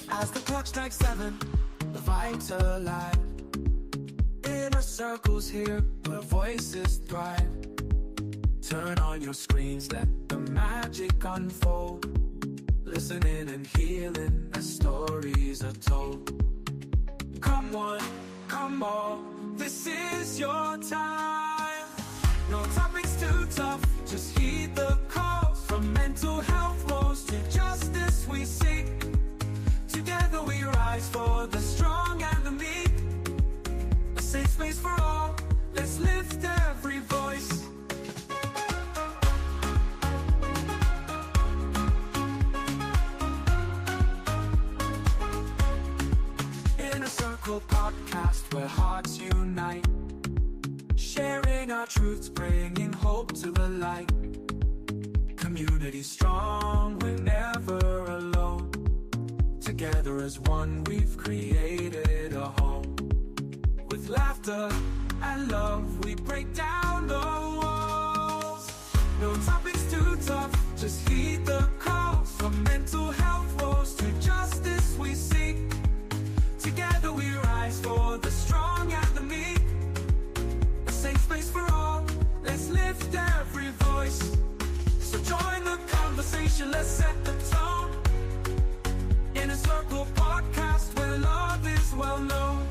As the clock strikes 7, the vibes alive. Inner circles here, where voices thrive. Turn on your screens, let the magic unfold. Listening and healing as stories are told. Come one, come all, this is your time. No topics too tough, just heed the call. From mental health woes to justice we seek. Together we rise for the strong and the meek. A safe space for all, let's lift every voice. Inner Circle podcast where hearts unite. Sharing our truths, bringing hope to the light. Community strong, we're never alone. Together as one, we've created a home. With laughter and love, we break down the walls. No topics too tough, just heed the call. From mental health woes to justice we seek. Together we rise for the strong and the meek. A safe space for all, let's lift every voice. So join the conversation, let's set the tone. Inner Circle podcast where love is well known.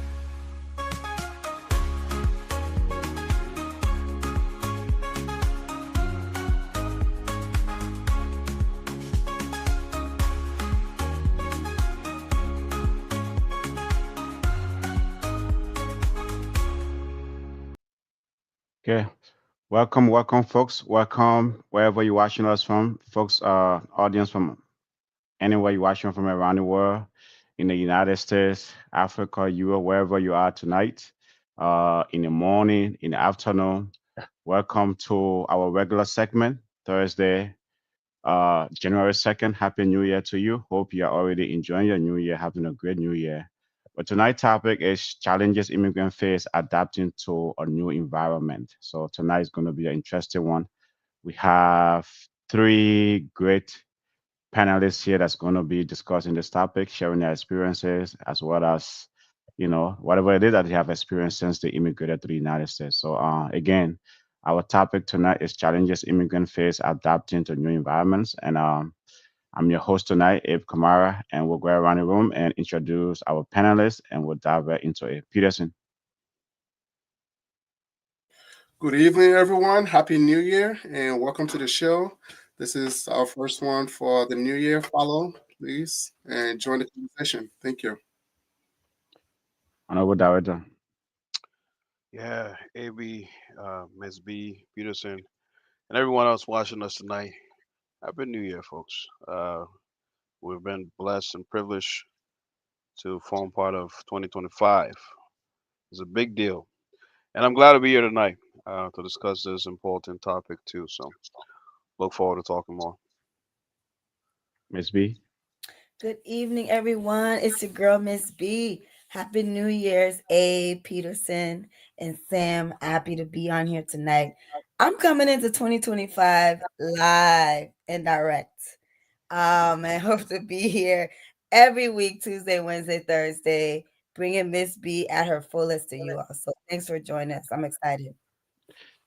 Okay. Welcome, folks. Welcome wherever you're watching us from, folks. Audience from anywhere you're watching from around the world, in the United States, Africa, Europe, wherever you are tonight, in the morning, in the afternoon. Welcome to our regular segment, Thursday, January 2nd. Happy New Year to you. Hope you are already enjoying your new year, having a great new year. But tonight's topic is challenges immigrants face adapting to a new environment. So tonight is going to be an interesting one. We have three great panelists here that's going to be discussing this topic, sharing their experiences, as well as, whatever it is that they have experienced since they immigrated to the United States. So again, our topic tonight is challenges immigrants face adapting to new environments. And I'm your host tonight, Abe Kamara, and we'll go around the room and introduce our panelists, and we'll dive right into it. Peterson. Good evening, everyone. Happy New Year, and welcome to the show. This is our first one for the New Year. Follow, please, and join the conversation. Thank you. Honorable Director. Yeah, AB, Ms. B, Peterson, and everyone else watching us tonight. Happy New Year, folks. We've been blessed and privileged to form part of 2025. It's a big deal. And I'm glad to be here tonight to discuss this important topic too. So look forward to talking more. Ms. B. Good evening, everyone. It's your girl, Miss B. Happy New Year's, A. Peterson and Sam. Happy to be on here tonight. I'm coming into 2025 live and direct. I hope to be here every week, Tuesday, Wednesday, Thursday, bringing Miss B at her fullest to you all. So thanks for joining us. I'm excited.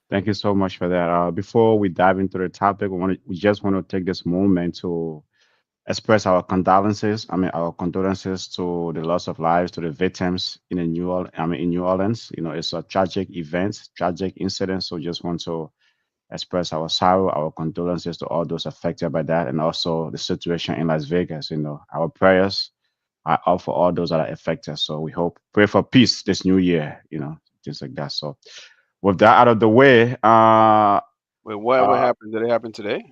Thank you so much for that. Before we dive into the topic, we just want to take this moment to express our condolences. Our condolences to the loss of lives, to the victims in New Orleans. It's a tragic event, tragic incident. So just want to express our sorrow, our condolences to all those affected by that, and also the situation in Las Vegas. Our prayers are out for all those that are affected. So we pray for peace this new year. Things like that. So with that out of the way, Wait, what happened? Did it happen today?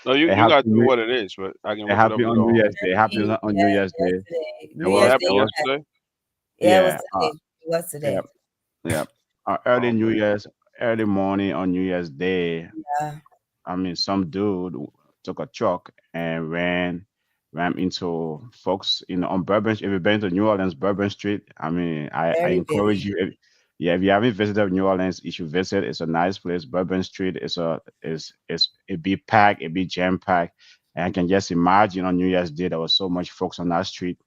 No, you got to what it is, but I can look it up. On New Year's Day. It happened on New Year's Day. What happened yesterday? Yeah, it was today. Yeah. Early morning on New Year's Day. Yeah. Some dude took a truck and ran into folks on Bourbon. If you've been to New Orleans, Bourbon Street, I encourage you. Yeah, if you haven't visited New Orleans, you should visit. It's a nice place. Bourbon Street is it be packed, it be jam packed. And I can just imagine on New Year's Day there was so much folks on that street.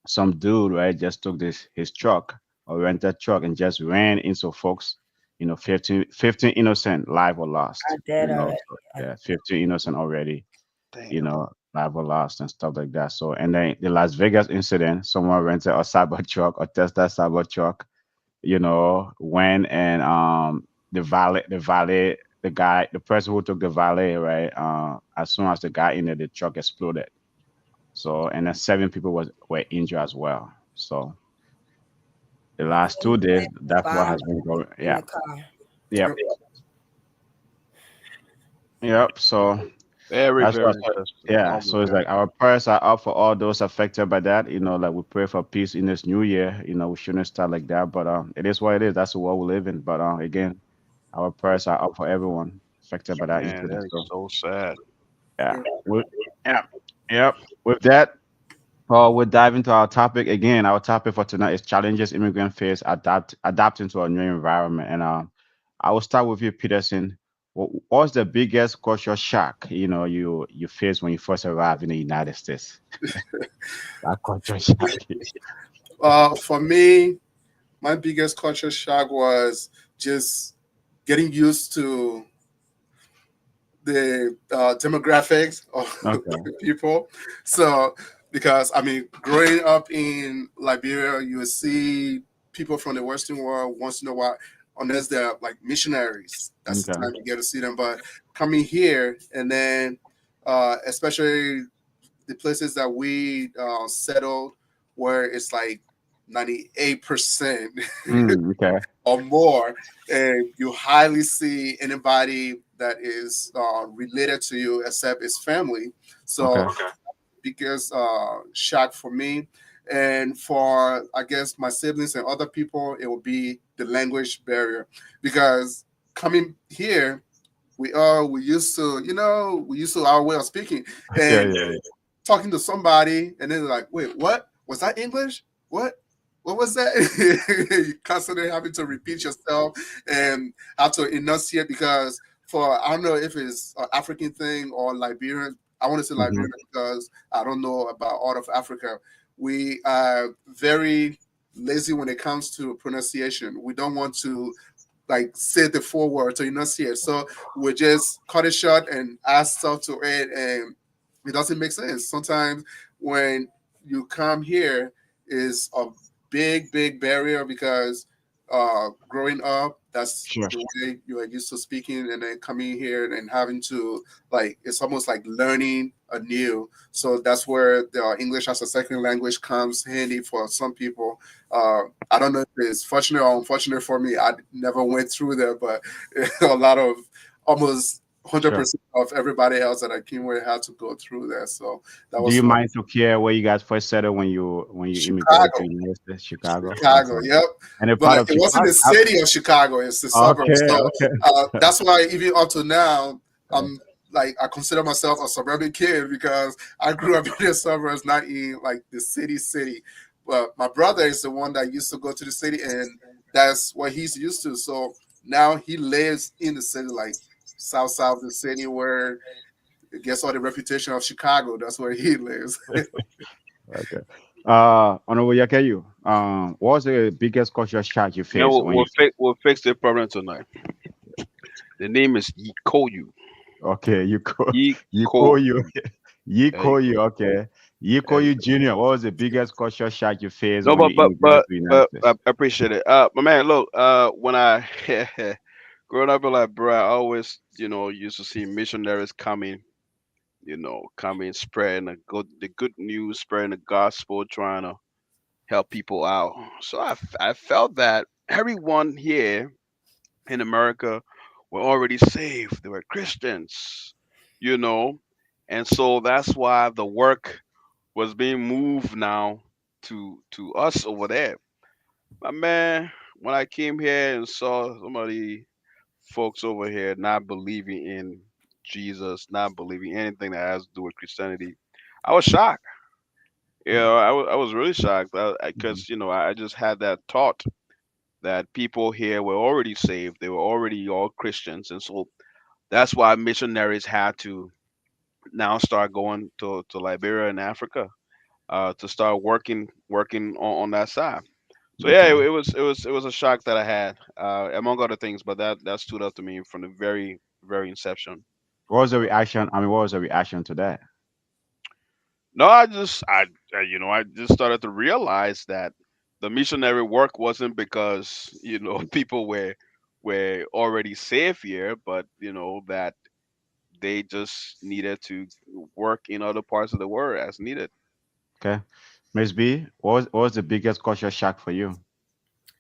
Some dude, right, just took this his truck or rented truck and just ran into folks, 15 innocent live or I lost, did already. so yeah, 15 innocent already, Damn. live or lost and stuff like that. So, and then the Las Vegas incident, someone rented a cyber truck or Tesla cyber truck, went and the guy, the person who took the valet, right, as soon as the guy in there, the truck exploded. So, and then 7 people were injured as well. So the last Same 2 days, thing with the that's what bomb has been going. in Yeah. the car. Yep. Yep. Yep. So Very, that's what. very interesting. Yeah. Oh my So it's god. like our prayers are up for all those affected by that. Like we pray for peace in this new year. We shouldn't start like that, but it is what it is. That's the world we live in. But again, our prayers are up for everyone affected by that Man, incident. that is So so sad. yeah. Yeah. Yep. With that, we'll dive into our topic again. Our topic for tonight is challenges immigrant face adapting to a new environment. And I will start with you, Peterson. What's the biggest cultural shock you faced when you first arrived in the United States? That culture shock. For me, my biggest culture shock was just getting used to the demographics of Okay. people. So, because I mean, growing up in Liberia, you would see people from the Western world once in a while, unless they're like missionaries. That's the Okay. time you get to see them. But coming here, and then especially the places that we settled, where it's like 98% Okay. or more, and you hardly see anybody that is related to you except his family. So, Okay. biggest shock for me, and for I guess my siblings and other people, it will be the language barrier, because coming here, we used to our way of speaking, Yeah. and Yeah. talking to somebody, and then they're like, wait, what was that English? What was that? You constantly having to repeat yourself and have to enunciate, because for I don't know if it's an African thing or Liberian. I want to say Hmm. Liberian because I don't know about all of Africa. We are very lazy when it comes to pronunciation. We don't want to like say the full word to enunciate. So we just cut it short and add stuff to it, and it doesn't make sense. Sometimes when you come here is a big barrier, because growing up, that's Sure. the way you are used to speaking, and then coming here and having to like it's almost like learning anew. So that's where the English as a second language comes handy for some people. uh, I don't know if it's fortunate or unfortunate for me. I never went through there, but a lot of almost Sure. 100% of everybody else that I came with had to go through there. So that Do was you one. mind to care where you guys first settled when you immigrated to Chicago, the United States? Chicago. Chicago, Okay. yep. And a But part of it wasn't Chicago. the city of Chicago; it's the suburbs. Okay. So Okay. that's why even up to now, I'm like I consider myself a suburban kid, because I grew up in the suburbs, not in like the city. But my brother is the one that used to go to the city, and that's what he's used to. So now he lives in the city, like south of the city, where it gets all the reputation of Chicago. That's where he lives. Okay. Honorable Yakeyu, what was the biggest cultural shock you You know, faced when you? we'll fix the problem tonight. The name is Yikoyu. Okay, you call Yikoyu. you you There you call you go. okay. You There call you you go. Junior. What was the biggest cultural shock you faced No, when you immigrated to the United I States? appreciate it. My man, look, when I growing up in like, bro, I always, used to see missionaries coming, coming, spreading the good news, spreading the gospel, trying to help people out. So I felt that everyone here in America were already saved. They were Christians, you know, and so that's why the work was being moved now to us over there. My man, when I came here and saw some of the folks over here not believing in Jesus, not believing anything that has to do with Christianity, I was shocked. I was really shocked Mhm. because I just had that thought that people here were already saved. They were already all Christians, and so that's why missionaries had to now start going to Liberia and Africa to start working on that side. So yeah, Okay. it was a shock that I had, among other things, but that stood out to me from the very inception. What was the reaction? I mean, what was the reaction to that? No, I just started to realize that the missionary work wasn't because people were already safe here, but that they just needed to work in other parts of the world as needed. Okay. Miss B, what was the biggest culture shock for you?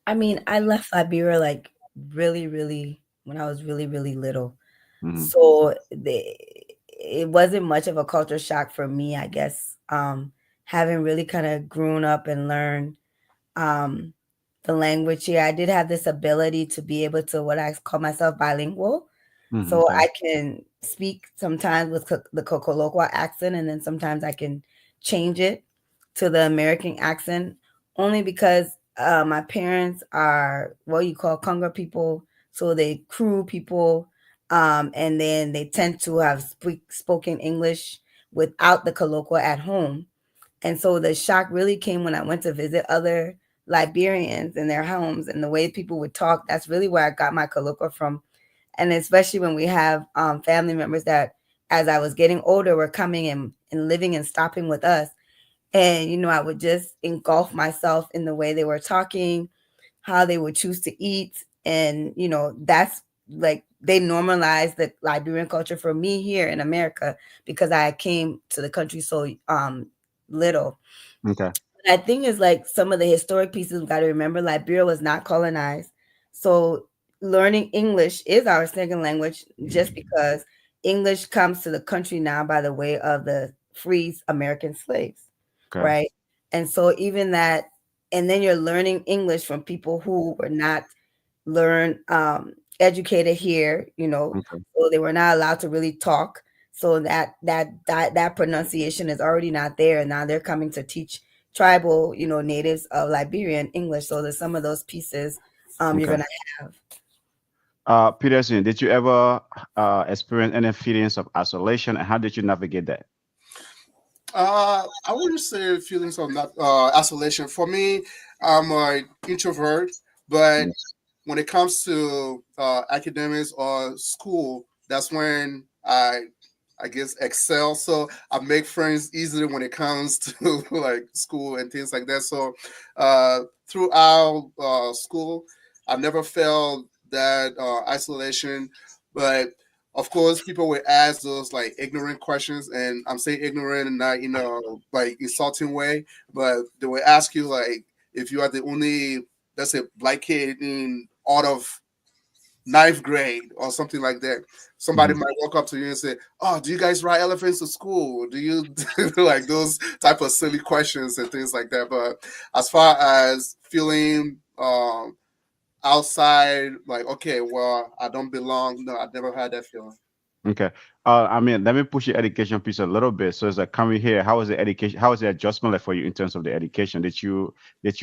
I mean, I left Liberia like really, really when I was really, really little. Mm-hmm. So it wasn't much of a culture shock for me, I guess. Having really kind of grown up and learned um, the language here, I did have this ability to be able to what I call myself bilingual. Mm-hmm. So Okay. I can speak sometimes with the colloquial accent, and then sometimes I can change it to the American accent, only because my parents are what you call Congo people, so they crew people, and then they tend to have spoken English without the colloquial at home. And so the shock really came when I went to visit other Liberians in their homes and the way people would talk. That's really where I got my colloquial from, and especially when we have family members that as I was getting older were coming and living and stopping with us, and I would just engulf myself in the way they were talking, how they would choose to eat, and that's like they normalized the Liberian culture for me here in America because I came to the country so little. Okay. I think is like some of the historic pieces we got to remember. Liberia was not colonized, so learning English is our second language. Just because English comes to the country now by the way of the free American slaves, Okay. right? And so even that, and then you're learning English from people who were not learn educated here, Okay. so they were not allowed to really talk. So that pronunciation is already not there, and now they're coming to teach tribal, natives of Liberian English. So there's some of those pieces you're Okay. gonna have. Peterson, did you ever experience any feelings of isolation, and how did you navigate that? I wouldn't say feelings of not isolation. For me, I'm an introvert, but Yes. when it comes to academics or school, that's when I guess excel. So I make friends easily when it comes to like school and things like that. So throughout school, I never felt that isolation, but of course, people would ask those like ignorant questions, and I'm saying ignorant and not like insulting way, but they would ask you like if you are the only, let's say, black kid in out of ninth grade or something like that. Somebody Hmm. might walk up to you and say, "Oh, do you guys ride elephants to school? Do you like those type of silly questions and things like that?" But as far as feeling outside, like okay, well, I don't belong. No, I never had that feeling. Okay. I mean, let me push your education piece a little bit. So it's like coming here. How was the education? How was the adjustment like for you in terms of the education? Did you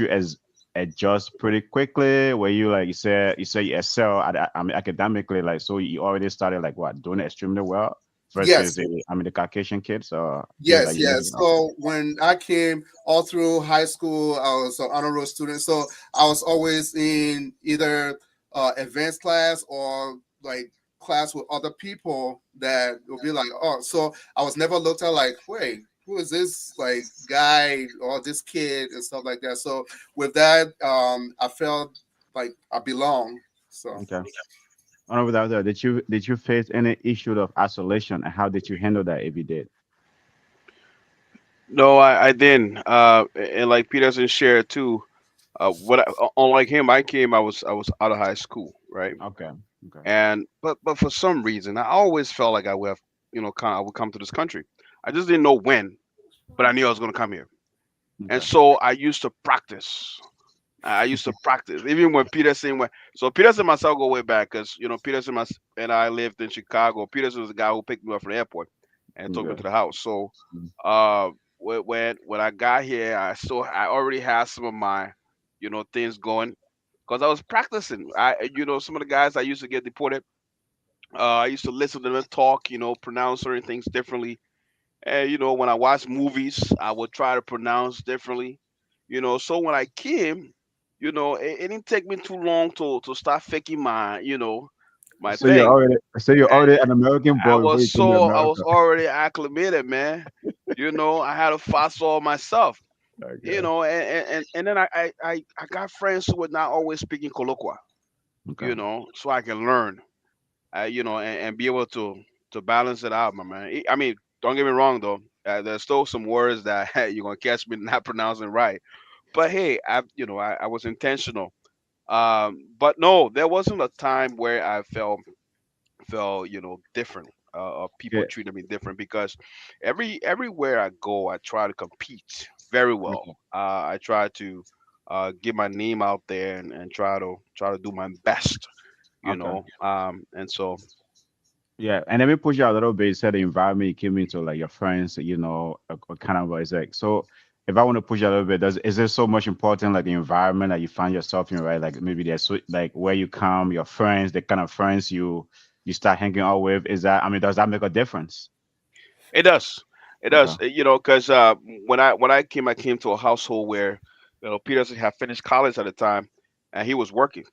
as adjust pretty quickly? Were you like you say you excel I mean academically, like so you already started like what doing extremely well versus Yes, the Caucasian kids or kids that yes, you live yes. with? Okay. So when I came all through high school, I was an honor roll student. So I was always in either advanced class or like class with other people that will be like, oh, so I was never looked at like, wait, who is this like guy or this kid and stuff like that. So with that, I felt like I belong. So. Okay. On without that, did you face any issue of isolation and how did you handle that if you did? No, I didn't. And like Peterson shared too. Unlike him, I was out of high school, right? Okay. Okay. And but for some reason, I always felt like I would have, I would come to this country. I just didn't know when, but I knew I was going to come here. And Okay. so I used to practice. I used to practice even when Peterson went. So Peterson and myself go way back because Peterson and I lived in Chicago. Peterson was the guy who picked me up from the airport and took me Okay. to the house. So Mm. when I got here, I already had some of my things going. because I was practicing. Some of the guys I used to get deported, I used to listen to them talk, pronounce certain things differently. And when I watch movies, I would try to pronounce differently. So when I came, it didn't take me too long to start faking my So you're thing. already so you're And already an American boy before you came to I was America. already acclimated, man. I had to fast all myself. Okay. And then I got friends who were not always speaking colloquial, Okay. so I can learn, and be able to balance it out, my man. I mean, don't get me wrong though. There's still some words that you're gonna catch me not pronouncing right. But hey, I was intentional. But no, there wasn't a time where I felt different. People Yeah. treated me different because everywhere I go, I try to compete very well. Okay. I try to get my name out there and try to do my best. Okay. And so Yeah, and let me push you a little bit. You said the environment you came into, like your friends, a kind of is like. So, if I want to push you a little bit, is it so much important, like the environment that you find yourself in, right? Like maybe like where you come, your friends, the kind of friends you start hanging out with. Is that, I mean, does that make a difference? it does. It Okay. does. Because I came to a household where Peterson had finished college at the time, and he was working.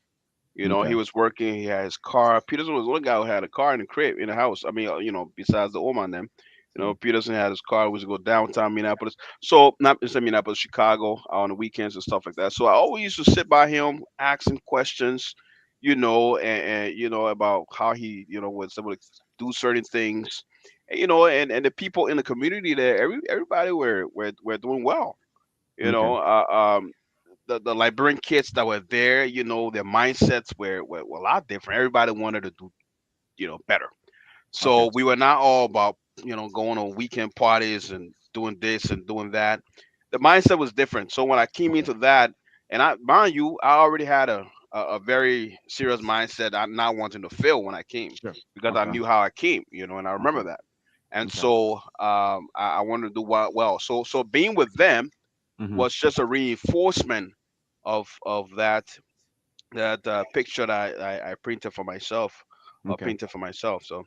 He Okay. was working. He had his car. Peterson was one guy who had a car in the crib in the house. I mean, besides the Oma and them, Mm. Peterson had his car. Was to go downtown Minneapolis. So not just Minneapolis, Chicago on the weekends and stuff like that. So I always used to sit by him, asking questions, and about how he, was able to do certain things, and the people in the community there, everybody were doing well. You Okay. know, the Liberian kids that were there, their mindsets were a lot different. Everybody wanted to do, better. Okay. So we were not all about, going on weekend parties and doing this and doing that. The mindset was different. So when I came Okay. into that, and mind you, I already had a very serious mindset. I'm not wanting to fail when I came Sure. because I Okay. knew how I came, and I Okay. remember that. And Okay. so I wanted to do well. So being with them Mm-hmm. was just a reinforcement of that picture that I printed for myself, or Okay. painted for myself. So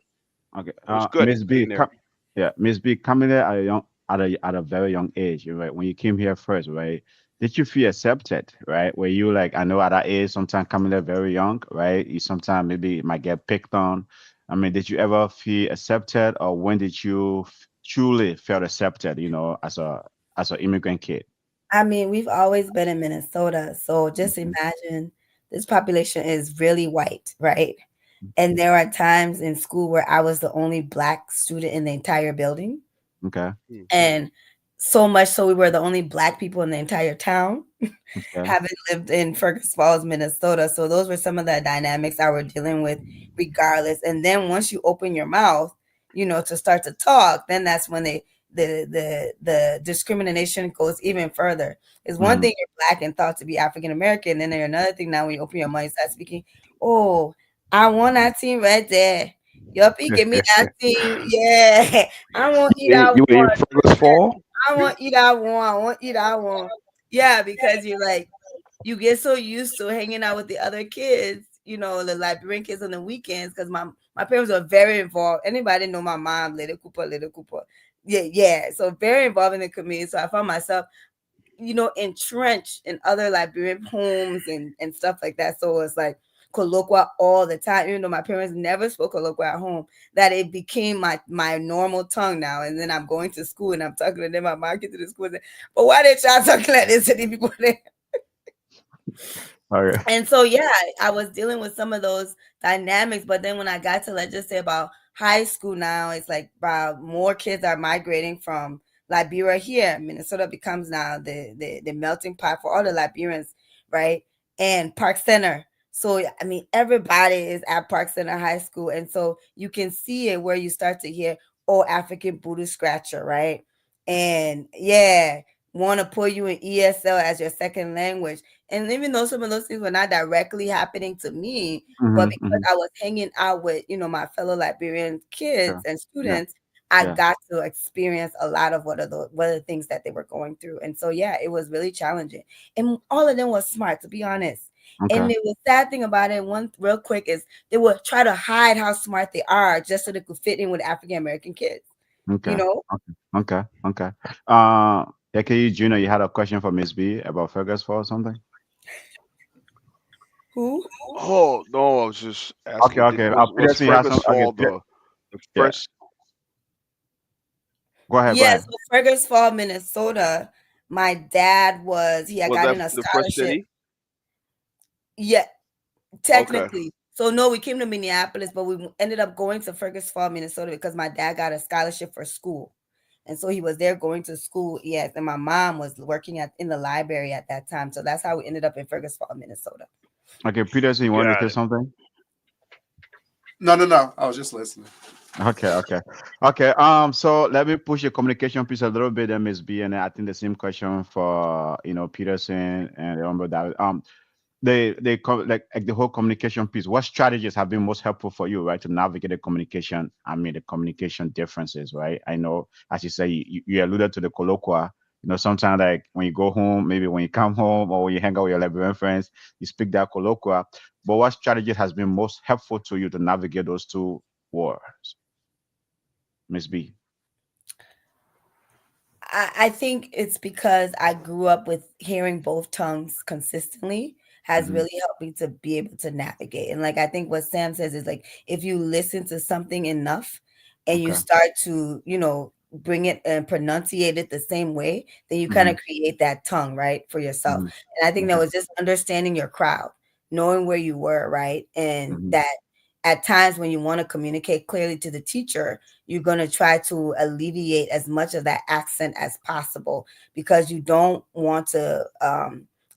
Okay. it was good Miss B, being there. yeah, Miss B, coming there at a very young age, right? When you came here first, right? Did you feel accepted, right? Were you like, I know at that age, sometimes coming there very young, right? You sometimes maybe might get picked on. I mean, did you ever feel accepted, or when did you truly felt accepted? As an immigrant kid. I mean, we've always been in Minnesota, so just Mhm. imagine this population is really white, right? And there are times in school where I was the only black student in the entire building. Okay. Hmm. And so much so we were the only black people in the entire town, Okay. having lived in Fergus Falls, Minnesota. So those were some of the dynamics I were dealing with regardless. And then once you open your mouth, to start to talk, then that's when the discrimination goes even further. It's one Hmm. thing you're black and thought to be African American, and then there's another thing now when you open your mouth, you start speaking, oh, I want that team right there. Yup, give me that team. Yeah. I want to eat that You were in one. Fergus Fall. I want to eat that one. I want to eat that one. Yeah, because you're like, you get so used to hanging out with the other kids, the Liberian kids on the weekends, because my parents are very involved. Anybody know my mom, Little Cooper. Yeah, yeah. So very involved in the community. So I found myself, entrenched in other Liberian homes and stuff like that. So it's like colloquial all the time, even though my parents never spoke colloquial at home, that it became my normal tongue now. And then I'm going to school and I'm talking to them. I might get to the school and say, but why did y'all talking like this to these people there? Okay. And so yeah, I was dealing with some of those dynamics, but then when I got to, let's just say, about high school now, it's like about more kids are migrating from Liberia here. Minnesota becomes now the melting pot for all the Liberians, right? And Park Center. So I mean, everybody is at Park Center High School, and so you can see it where you start to hear, "Oh, African Voodoo Scratcher," right? And yeah, want to put you in ESL as your second language. And even though some of those things were not directly happening to me, but Mm-hmm. because Mm-hmm. I was hanging out with, my fellow Liberian kids Sure. and Yeah. students, I Yeah. got to experience a lot of what are the things that they were going through. And so yeah, it was really challenging. And all of them was smart, to be honest. Okay. And the sad thing about it, one real quick, is they will try to hide how smart they are just so they could fit in with African American kids. You Okay. know Okay. Okay. Okay. AKU Junior, you had a question for Miss B about Fergus Fall or something? who? Oh no, I was just Okay. asking. Okay. Was Peterson, you have Fergus some. Okay. Fall the Yeah. first? Go ahead. Go Yes, ahead. so Fergus Fall, Minnesota. My dad was he had Was gotten that a the first scholarship. city? Yeah, Okay. technically. So no, we came to Minneapolis, but we ended up going to Fergus Fall, Minnesota, because my dad got a scholarship for school. And so he was there going to school. Yes, and my mom was working at in the library at that time. So that's how we ended up in Fergus Fall, Minnesota. Okay. Peterson, you wanted to Got say it. something? No, no, no. I was just listening. Okay, okay, okay. So let me push the communication piece a little bit, then Miss B, and then I think the same question for Peterson and remember that. Like the whole communication piece. What strategies have been most helpful for you, right, to navigate the communication? I mean, the communication differences, right? I know, as you say, you alluded to the colloquia. Sometimes like when you go home, maybe when you come home or when you hang out with your Liberian friends, you speak that colloquia. But what strategy has been most helpful to you to navigate those two words? Miss B. I think it's because I grew up with hearing both tongues consistently has Hmm. really helped me to be able to navigate. And like I think what Sam says is like if you listen to something enough and you Okay. start to, bring it and pronunciate it the same way, then you kind Hmm. of create that tongue, right, for yourself. Hmm. And I think that Okay. was just understanding your crowd, knowing where you were, right? And Hmm. that at times when you want to communicate clearly to the teacher, you're going to try to alleviate as much of that accent as possible because you don't want to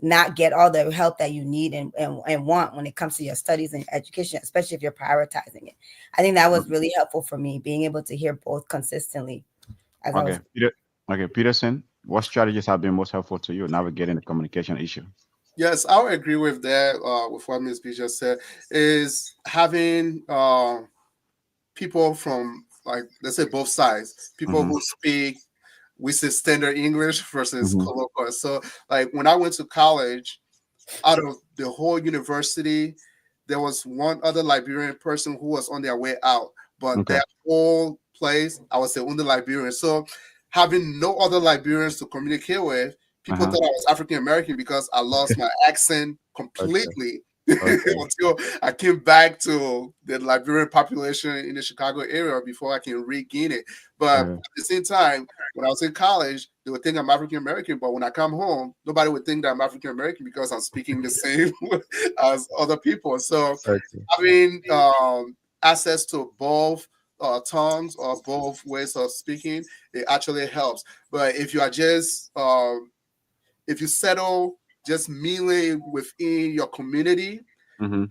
not get all the help that you need and want when it comes to your studies and your education, especially if you're prioritizing it. I think that was really helpful for me, being able to hear both consistently as I was. Okay. Okay. Peterson, what strategies have been most helpful to you navigating the communication issue? Yes, I would agree with that. With what Ms. B just said, is having people from, like, let's say both sides, people Hmm. who speak, we say standard English versus Hmm. colloquial. So like when I went to college, out of the whole university, there was one other Liberian person who was on their way out, but Okay. that whole place, I was the only Liberian. So having no other Liberians to communicate with, people Uh-huh. thought I was African American because I lost my accent Okay. completely Okay. until I came back to the Liberian population in the Chicago area before I can regain it. But at Uh, the same time, when I was in college, they would think I'm African American, but when I come home, nobody would think that I'm African American because I'm speaking the same as other people. So okay. having access to both tongues or both ways of speaking, it actually helps. But if you are just if you settle just merely within your community, Hmm.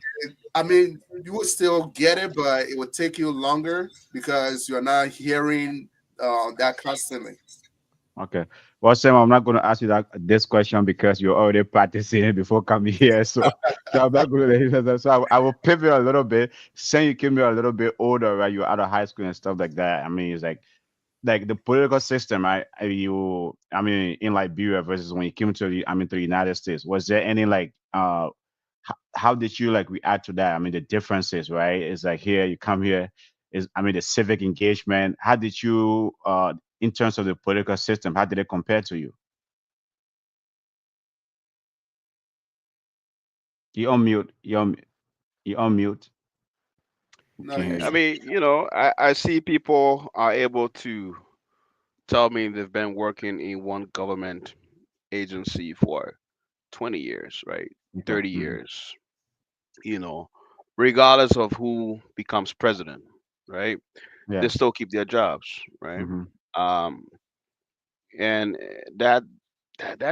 I mean, you would still get it, but it would take you longer because you're not hearing that constantly. Okay. Well, Sam, I'm not going to ask you this question because you're already practicing it before coming here. So I'm not going to. So I will pivot a little bit. Saying you came here a little bit older, right? You're out of high school and stuff like that. I mean, it's like the political system, right? I mean, in Liberia versus when you came to to the United States, was there any like how did you like react to that? I mean, the differences, right? It's like here you come here is I mean the civic engagement. How did you in terms of the political system, how did it compare to you? You unmute, you unmute. We Not can't hear here. I you. mean, I see people are able to tell me they've been working in one government agency for 20 years, right? Okay. 30 years, you know, regardless of who becomes president, right? They Yes. still keep their jobs, right? Mm-hmm. Um, and that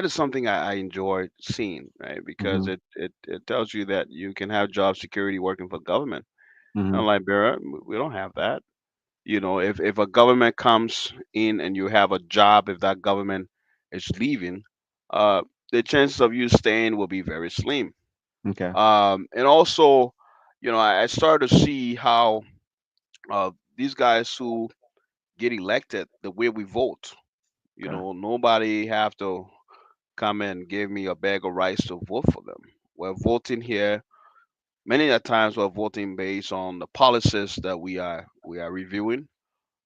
is something I enjoy seeing, right? Because Mm-hmm. it tells you that you can have job security working for government. Mm-hmm. In Liberia, we don't have that. If a government comes in and you have a job, if that government is leaving, uh, the chances of you staying will be very slim. Okay. And also, I started to see how these guys who get elected, the way we vote, Okay. nobody have to come and give me a bag of rice to vote for them. we're voting here. Many a times we're voting based on the policies that we are reviewing,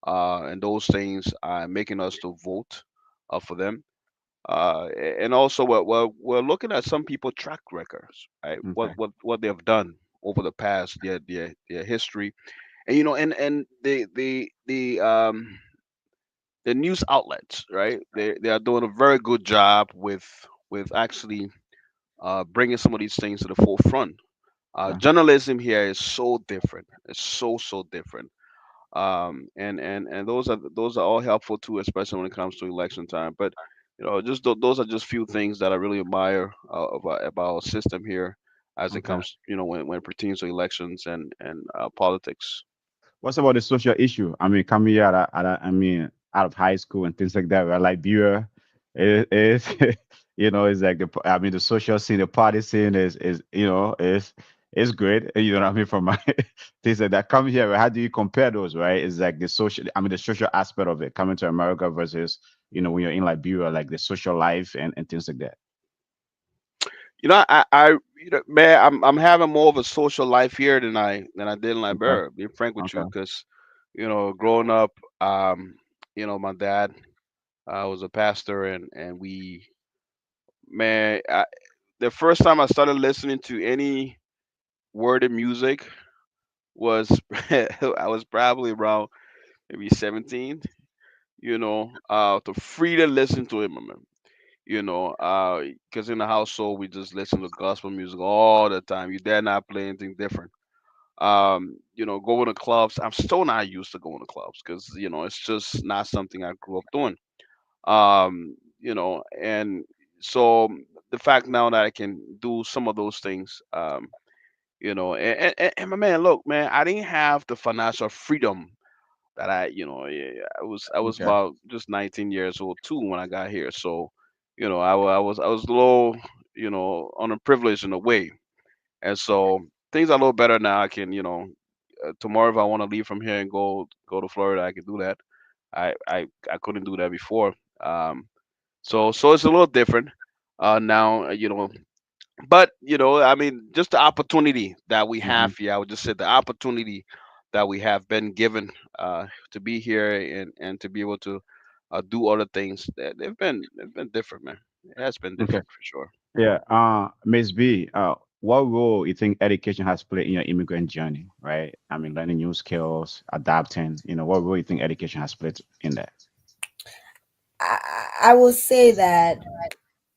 and those things are making us to vote for them. And also we're looking at some people track records, right? What Okay. what they have done over the past, their history, and and the news outlets, right? They are doing a very good job with actually bringing some of these things to the forefront. Okay. Journalism here is so different. It's so different. And those are all helpful too, especially when it comes to election time. But just those are just few things that I really admire about our system here, as it Okay. comes, when it pertains to elections and politics. What's about the social issue? I mean, coming here I mean, out of high school and things like that, right? Like beer is, it's like I mean, the social scene, the party scene is, is great. You know what I mean? From my things like that. Coming here, how do you compare those, right? It's like I mean, the social aspect of it coming to America versus, when you're in Liberia, like the social life and things like that. Man, I'm having more of a social life here than I did in Okay. Liberia. Being frank with you, Okay. because growing up, my dad was a pastor, and man, the first time I started listening to any worded music was I was probably around maybe 17. To free to listen to it, my man. Because in the household we just listen to gospel music all the time. You dare not play anything different. Going to clubs. I'm still not used to going to clubs because it's just not something I grew up doing. And so the fact now that I can do some of those things, and my man, look, man, I didn't have the financial freedom that I was Okay. about just 19 years old too when I got here. So, I was a little, underprivileged in a way, and so things are a little better now. I can, tomorrow if I want to leave from here and go to Florida, I can do that. I couldn't do that before. So it's a little different now. But I mean, just the opportunity that we Hmm. have here. I would just say the opportunity that we have been given to be here and to be able to do other things. They've been different, man. It has been Okay. different for sure. Yeah, Ms. B, what role you think education has played in your immigrant journey, right? I mean, learning new skills, adapting, what role you think education has played in that? I will say that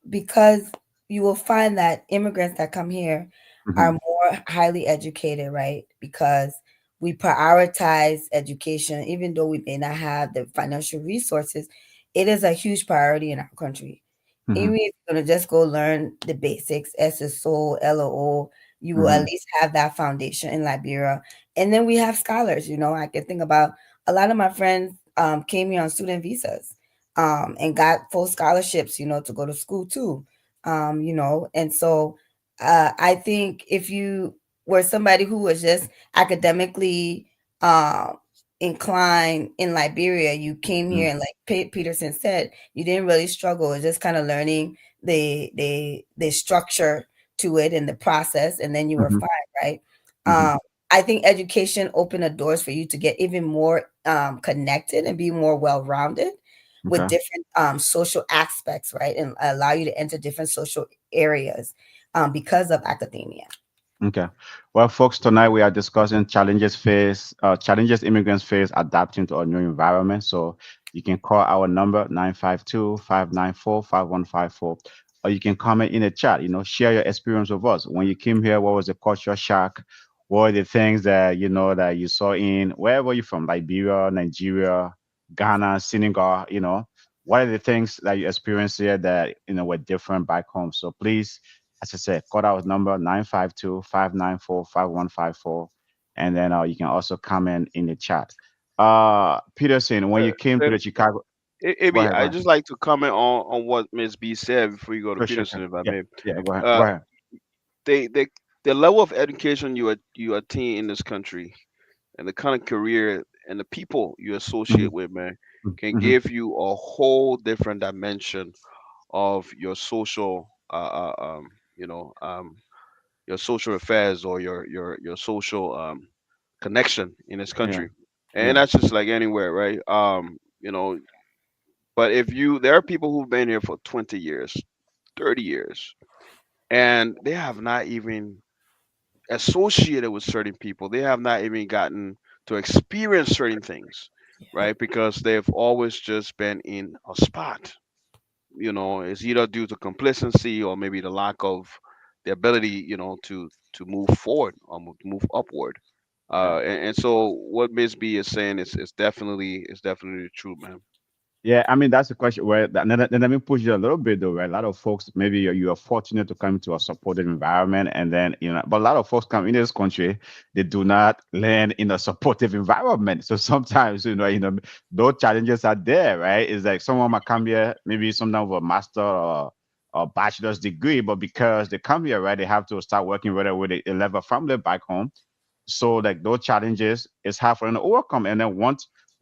because you will find that immigrants that come here are Mm-hmm. more highly educated, right? Because we prioritize education, even though we may not have the financial resources, it is a huge priority in our country. Mm-hmm. Even if you're gonna just go learn the basics, SSO, LOO, you will at Mm-hmm. least have that foundation in Liberia. And then we have scholars, I can think about a lot of my friends came here on student visas and got full scholarships, to go to school too. And so I think if you were somebody who was just academically um, inclined in Liberia, you came here and like Peterson said, you didn't really struggle. It's just kind of learning the structure to it and the process, and then you were Mm-hmm. fine, right? Mm-hmm. I think education opened the doors for you to get even more connected and be more well-rounded with Okay. different social aspects, right? And allow you to enter different social areas because of academia. Okay. Well, folks, tonight we are discussing challenges immigrants face adapting to a new environment. So you can call our number 952-594-5154, or you can comment in the chat, share your experience with us. When you came here, what was the culture shock? What were the things that, that you saw in wherever you're from, Liberia, Nigeria, Ghana, Senegal, what are the things that you experienced here that, were different back home? So please, as I said, call out number 952-594-5154. And then you can also comment in the chat. Peterson, when you came to Uh, the Chicago, go Maybe ahead, go I ahead. just like to comment on what Ms. B said before you go to Sure, Peterson, sure. if I Yeah, may. yeah, go ahead. Go Uh, ahead. they the level of education you attain in this country, and the kind of career and the people you Hmm. associate with, man, can Hmm. give you a whole different dimension of your social, your social affairs or your social connection in this Yeah. country, and Yeah. that's just like anywhere, right? But if you there are people who've been here for 20 years, 30 years, and they have not even associated with certain people. They have not even gotten to experience certain things, right? Because they've always just been in a spot. It's either due to complacency or maybe the lack of the ability, to move forward or move upward. Yeah. And so what Miss B is saying is definitely true, man. Yeah, I mean that's the question. Where then let me push you a little bit though. Right, a lot of folks maybe you are fortunate to come into a supportive environment, and then but a lot of folks come in this country, they do not land in a supportive environment. So sometimes those challenges are there, right? It's like someone might come here, maybe sometimes with a master or bachelor's degree, but because they come here, right, they have to start working right away. They leave a family back home, so like those challenges is hard for them to overcome. And then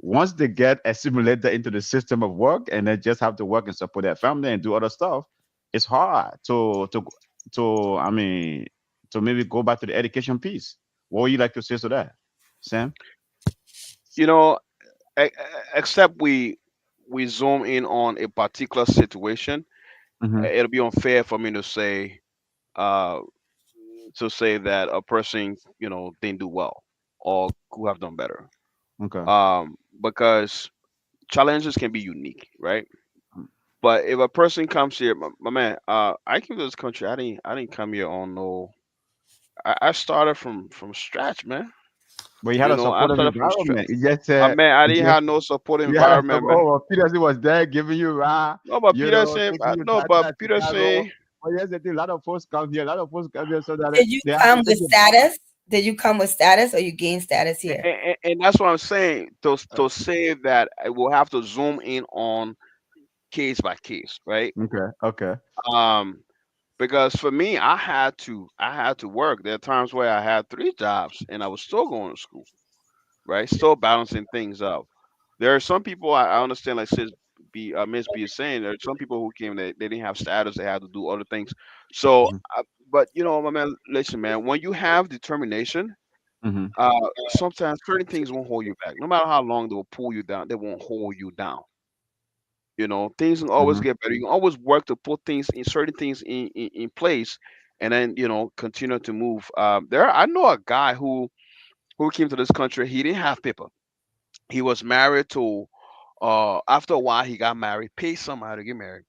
once they get assimilated into the system of work and they just have to work and support their family and do other stuff, it's hard to I mean to maybe go back to the education piece. What would you like to say to that, Sam? You know, except we zoom in on a particular situation, Mm-hmm. it'll be unfair for me uh, to say that a person, didn't do well or could have done better. Okay. Because challenges can be unique, right? But if a person comes here, my man, I came to this country. I didn't come here on no. I started from scratch, man. But you had a I supportive started from scratch. environment. You just My man, I you didn't just have no support you had a environment, man. Peterson was there giving you rah, No, but Peter saying, taking you no, but downtown Peter Chicago. saying, But yes, the thing, a lot of folks come here. A lot of folks come here so that Did you they have to come take with you back. status? Did you come with status or you gain status here? and that's what I'm saying. To say that I will have to zoom in on case by case, right? Okay. Okay. Um, because for me, I had to work. There are times where I had three jobs and I was still going to school, right? Still balancing things up. There are some people I understand, like Miss B is saying, there are some people who came that they didn't have status, they had to do other things. So, Mhm. but my man, listen, man, when you have determination, Mhm. uh, sometimes certain things won't hold you back. No matter how long they will pull you down, they won't hold you down. Things will always Mhm. get better. You can always work to put things in certain things in place, and then continue to move. I know a guy who came to this country. He didn't have paper. He was married to. After a while, he got married. Paid somebody to get married,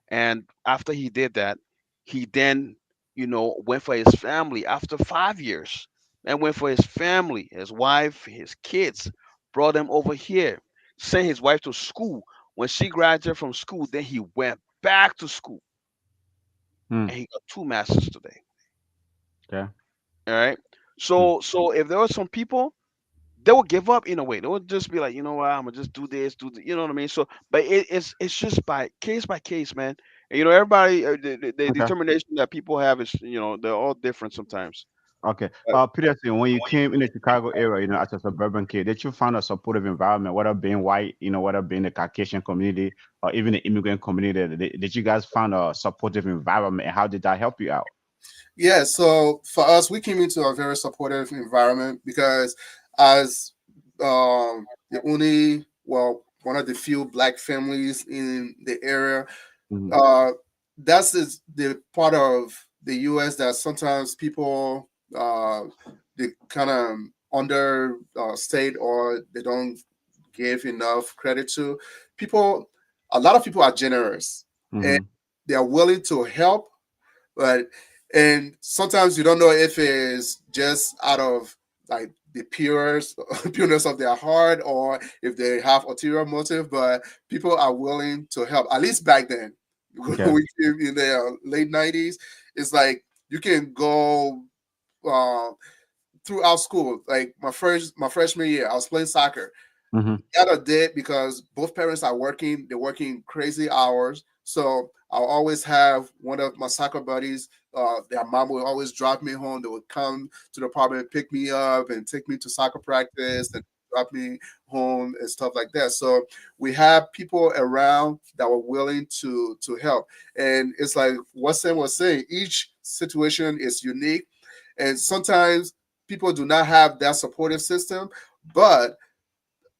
and after he did that, he then went for his family. After 5 years, and went for his family, his wife, his kids. Brought them over here. Sent his wife to school. When she graduated from school, then he went back to school, Mm. and he got two masters today. Okay. All right. Mm. So if there were some people, they would give up in a way. They would just be like, you know what, I'm gonna just do this, you know what I mean. So, but it's just by case, man. And everybody, the Okay. determination that people have is, they're all different sometimes. Okay. But Peterson, when you came in the Chicago area, as a suburban kid, did you find a supportive environment, whether being white, whether being the Caucasian community or even the immigrant community? Did you guys find a supportive environment, and how did that help you out? Yeah, so for us, we came into a very supportive environment because as the only, well, one of the few black families in the area, Mhm. uh, that's the part of the U.S. that sometimes people they kind of under state or they don't give enough credit to. People, a lot of people are generous and Mhm. they are willing to help, but and sometimes you don't know if it's just out of like the pureness of their heart or if they have ulterior motive, but people are willing to help, at least back then. When Okay. we came in the late 90s, it's like you can go uh, throughout school. Like my freshman year, I was playing soccer. Mhm. Got a date because both parents are working. They're working crazy hours. So I'll always have one of my soccer buddies. Their mom would always drop me home. They would come to the apartment, pick me up, and take me to soccer practice and drop me home and stuff like that. So we have people around that were willing to help. And it's like what Sam was saying. Each situation is unique. And sometimes people do not have that supportive system, but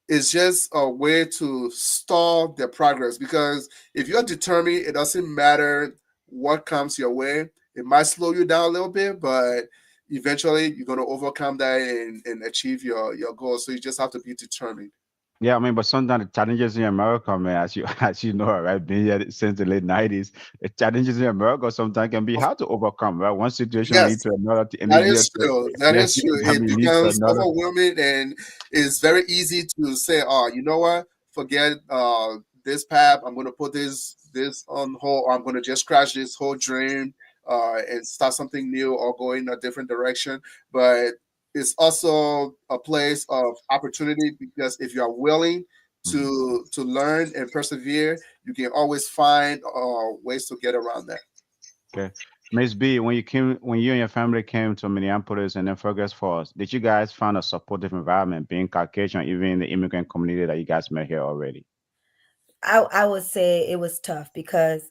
it's just a way to stall their progress. Because if you're determined, it doesn't matter what comes your way. It might slow you down a little bit, but eventually you're going to overcome that and achieve your goal. So you just have to be determined. Yeah, I mean, but sometimes the challenges in America, man, as you as you know, right, being here since the late 90s, the challenges in America sometimes can be hard to overcome, right? One situation leads Yes, to another, and that then is true. That yes, is yes, true. I It mean, leads to becomes another. overwhelming, and it's very easy to say, "Oh, you know what? Forget this path. I'm going to put this on hold, or I'm going to just crash this whole dream and start something new, or go in a different direction." But it's also a place of opportunity, because if you are willing Mhm. to learn and persevere, you can always find ways to get around that. Okay. Miss B, when you and your family came to Minneapolis and then Fergus Falls, did you guys find a supportive environment, being Caucasian, even in the immigrant community that you guys met here already? I would say it was tough because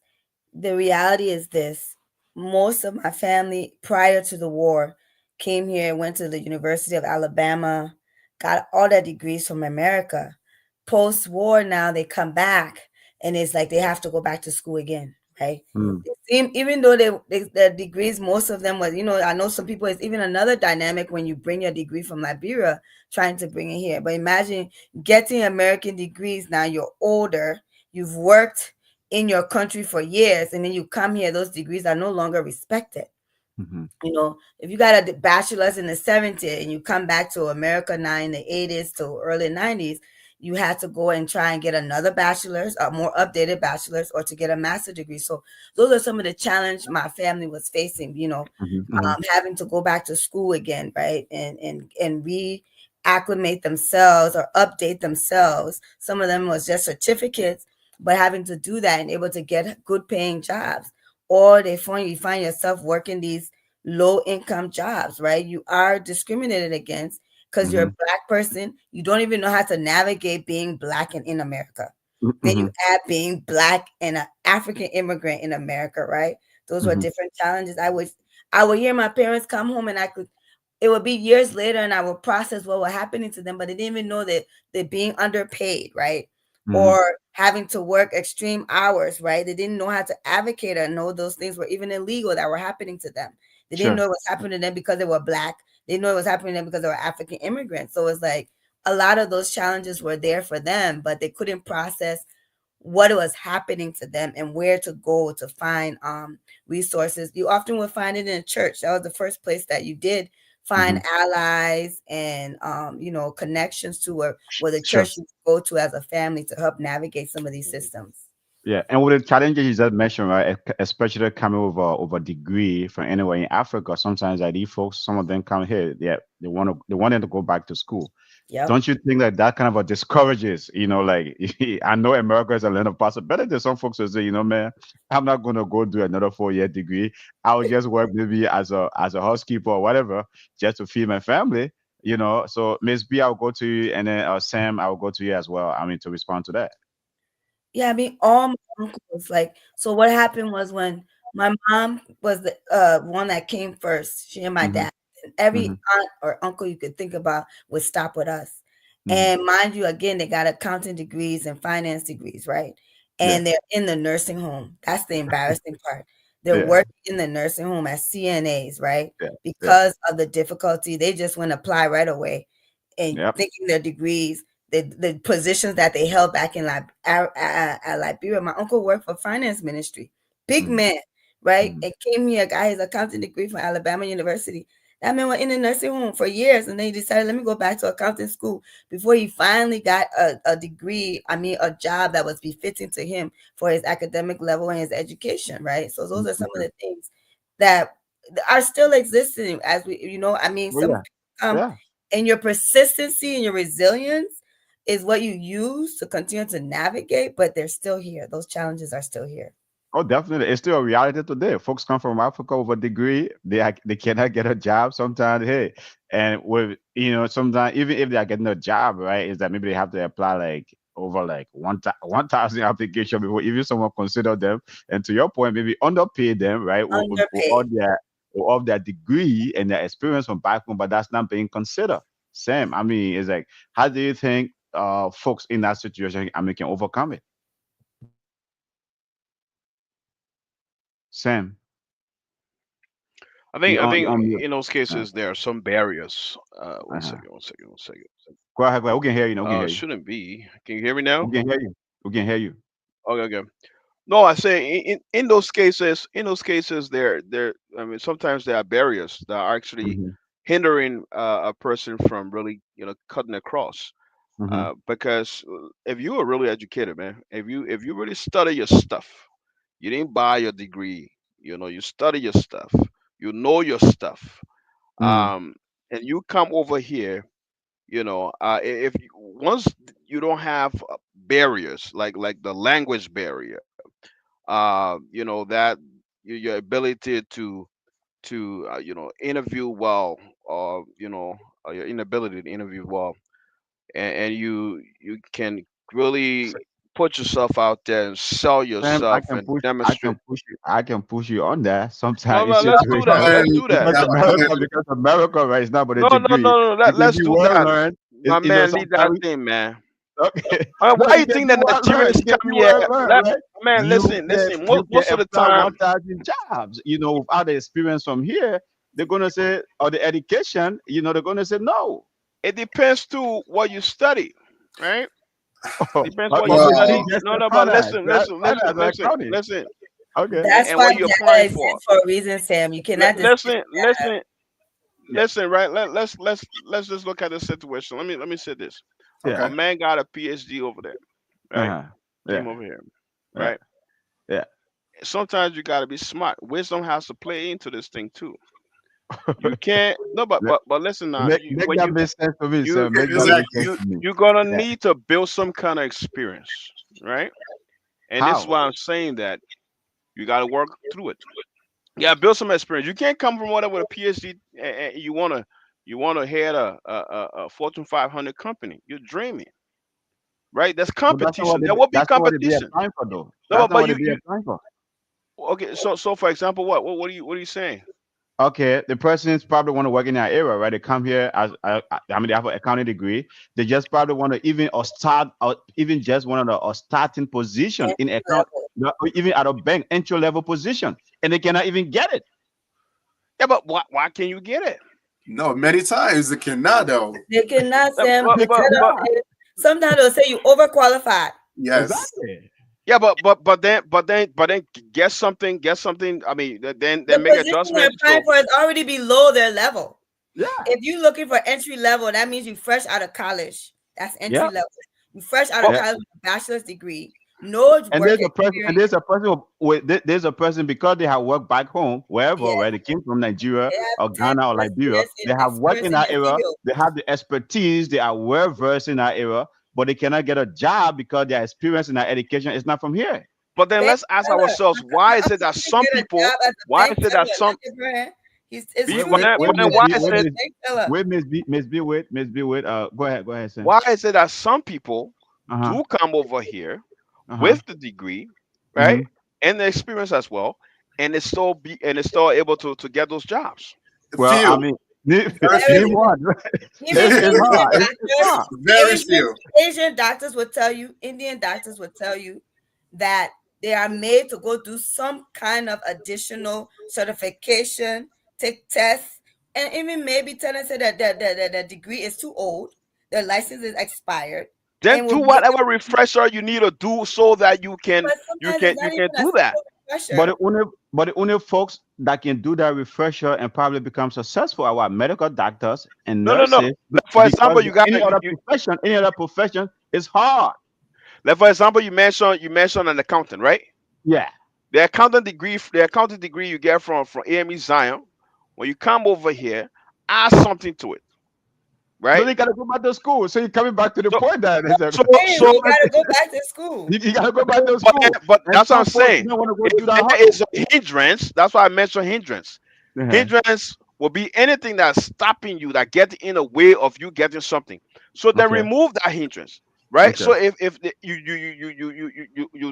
the reality is this: most of my family prior to the war came here, went to the University of Alabama, got all their degrees from America. Post war, now they come back and it's like they have to go back to school again, right? Mm, Even though their degrees, most of them was, I know some people, it's even another dynamic when you bring your degree from Liberia, trying to bring it here. But imagine getting American degrees now, you're older, you've worked in your country for years, and then you come here, those degrees are no longer respected. mhm, If you got a bachelor's in the 70s and you come back to America now in the 80s to early 90s, you had to go and try and get another bachelor's, a more updated bachelor's, or to get a master's degree. So those are some of the challenge my family was facing, mhm, mhm, having to go back to school again, right? And reacclimate themselves or update themselves. Some of them was just certificates, but having to do that and able to get good paying jobs. Or you find yourself working these low income jobs, right? You are discriminated against because you're mhm, a black person. You don't even know how to navigate being black and in America. Then you mhm, add being black and an African immigrant in America, right? Those were mhm, different challenges. I would hear my parents come home and it would be years later and I would process what was happening to them, but they didn't even know that they're being underpaid, right? mhm. Or having to work extreme hours, right? They didn't know how to advocate or know those things were even illegal that were happening to them. They didn't Sure. know it was happening to them because they were black. They didn't know it was happening to them because they were African immigrants. So it's like a lot of those challenges were there for them, but they couldn't process what was happening to them and where to go to find resources. You often would find it in a church. That was the first place that you did find Mhm. allies and connections to where the Sure. church you go to as a family to help navigate some of these systems. Yeah, and with the challenges you just mentioned, right, especially coming over degree from anywhere in Africa, sometimes like these folks, some of them come here, yeah, they want them to go back to school. Yep. Don't you think that that kind of discourages, like I know America is a land of possibility. Some folks will say, man, I'm not gonna go do another 4 year degree. I'll just work maybe as a housekeeper or whatever, just to feed my family. So Miss B, I'll go to you, and then Sam, I'll go to you as well. I mean, to respond to that. Yeah, I mean, all my uncles, like, so what happened was when my mom was the one that came first, she and my Hmm. dad, and every Hmm. aunt or uncle you could think about would stop with us. Hmm. And mind you, again, they got accounting degrees and finance degrees, right? Yeah, And they're in the nursing home. That's the embarrassing part. They're yeah, working in the nursing home as CNAs, right? yeah, yeah, Because of the difficulty, they just went apply right away and yep. thinking their degrees, the positions that they held back in Liberia. My uncle worked for finance ministry, big Hmm. man, right? Hmm. And came here, got his accounting degree from Alabama University. That man was in the nursing home for years, and then he decided, let me go back to accounting school before he finally got a degree. I mean, a job that was befitting to him for his academic level and his education, right? So those are some of Okay. the things that are still existing as I mean, Oh some yeah, people come yeah. and your persistency and your resilience is what you use to continue to navigate, but they're still here. Those challenges are still here. Oh, definitely. It's still a reality today. Folks come from Africa with a degree. They cannot get a job sometimes. Hey, and with sometimes even if they are getting a job, right, is that maybe they have to apply like over like 1,000 application before even someone consider them. And to your point, maybe underpay them, right? With all Underpaid. of their degree and their experience from back home, but that's not being considered. Sam, I mean, it's like, how do you think folks in that situation, I mean, can overcome it? Sam, I you think on mute. in those Uh, cases there are some barriers. One uh-huh. second, one second, one second. Go ahead, go ahead. We can hear you. No, we can hear you. Shouldn't be. Can you hear me now? We can hear you. We can hear you. Okay, okay. No, I say in those cases, there. I mean, sometimes there are barriers that are actually Mm-hmm. hindering a person from really, cutting across. Mm-hmm. Because if you are really educated, man, if you really study your stuff, you didn't buy your degree. You study your stuff. You know your stuff. Mm-hmm. And you come over here. If once you don't have barriers like the language barrier, that your ability to interview well, or your inability to interview well, and you can really put yourself out there and sell Sam, yourself and demonstrate. I can push you on that. No, Sometimes in no, let's do situations that. Go where ahead. Let's do that. because Yeah, go ahead. America, right, it's not about a No, no, degree. no, no. You can Let's be do well that, learned. my man. Lead that Sometimes thing, man. okay. No, Why you you can think be that well learned. Nigerians You can come be here? well learned, right? Man, listen, listen. Most, You can most of the apply time, 1,000 jobs. Without the experience from here, they're gonna say, or the education, they're gonna say no. it depends to what you study, right? Depends what you But maybe study. Well, just No, a no, but finance, listen, right? listen, listen, Finance or listen, accounting. listen, Okay. and, That's and why what you're data applying for. exists for a reason, Sam. You cannot just Listen, listen, listen. Right? Let's just look at the situation. Let me say this. Yeah. A okay. man got a PhD over there, right? Uh-huh. Came Yeah. over here, Yeah. right? Yeah. Sometimes you got to be smart. Wisdom has to play into this thing too. You can't. No, but Yeah. but listen now. Make When that make sense to me, you sir. Make that you make sense Exactly. you to me. you're gonna Yeah. need to build some kind of experience, right? And this is How? why I'm saying that you got to work through it. Yeah, build some experience. You can't come from whatever with a PhD and you wanna head a Fortune 500 company. You're dreaming, right? There's But competition. There will be that's not what they be competition. applying for though. No, That's not but what they you be you applying for. okay. So for example, what are you saying? Okay, the person's probably want to work in that area, right? They come here as I mean, they have an accounting degree. They just probably want to even or start or even just one of the or starting position in entry account, level. or even at a bank entry level position, and they cannot even get it. Yeah, but why can you get it? No, many times it cannot though. They cannot, Uh, Sam. But They but Instead of but cannot. sometimes they'll say you overqualified. Yes. Exactly. yeah, but then get something. I mean, then The make position they're adjustments. applying So for is already below their level. Yeah. If you're looking for entry level, that means you fresh out of college. That's entry Yeah. level. You fresh out of but Yeah. college with a bachelor's degree, no And work there's a person, and experience. there's a person there's a person because they have worked back home, wherever, Yeah, where they came from, Nigeria they have or 10 Ghana or plus Liberia, years they have worked experience in in that their area, field. they have the expertise, they are well versed in that area, but they cannot get a job because their experience in their education is not from here. but then Bank let's ask teller. ourselves, why is How it come that you can some get a people? job as a Why bank is it that teller? some? Not Abraham. It's Be, true. but You then, can but Wait, then Miss get a why B, job is as wait, a it? Miss, bank teller. Miss B, wait. Go ahead, Sam. Why is it that some people Uh-huh. do come over here Uh-huh. with the degree, right, Mm-hmm. and the experience as well, and it's still able to get those jobs? Well, I Few. mean, Very Very name few. few. one. Even It's Asian hard. It's doctors, hard. Very Asian few. Asian doctors would tell you, Indian doctors would tell you that they are made to go do some kind of additional certification, take tests, and even maybe tell us that the degree is too old, their license is expired, Then and will do make whatever them. refresher you need to do so that you can But you sometimes can it's you not can even a do that. simple But pressure. the only folks that can do that refresher and probably become successful are what medical doctors and No, no, no. nurses For because example, you got any other profession is hard. like for example you mentioned an accountant, right? Yeah. The accounting degree you get from AME Zion. When you come over here, add something to it, No, right? they gotta go back to school. So you're coming back to the So point that so Hey, so you gotta go back to school. you gotta go back to but school. but And that's what I'm some folks saying. don't want to go through If that there hurdle. is a hindrance, that's why I mentioned hindrance. Uh-huh. Hindrance will be anything that's stopping you, that get in the way of you getting something. So then Okay. remove that hindrance, right? Okay. So you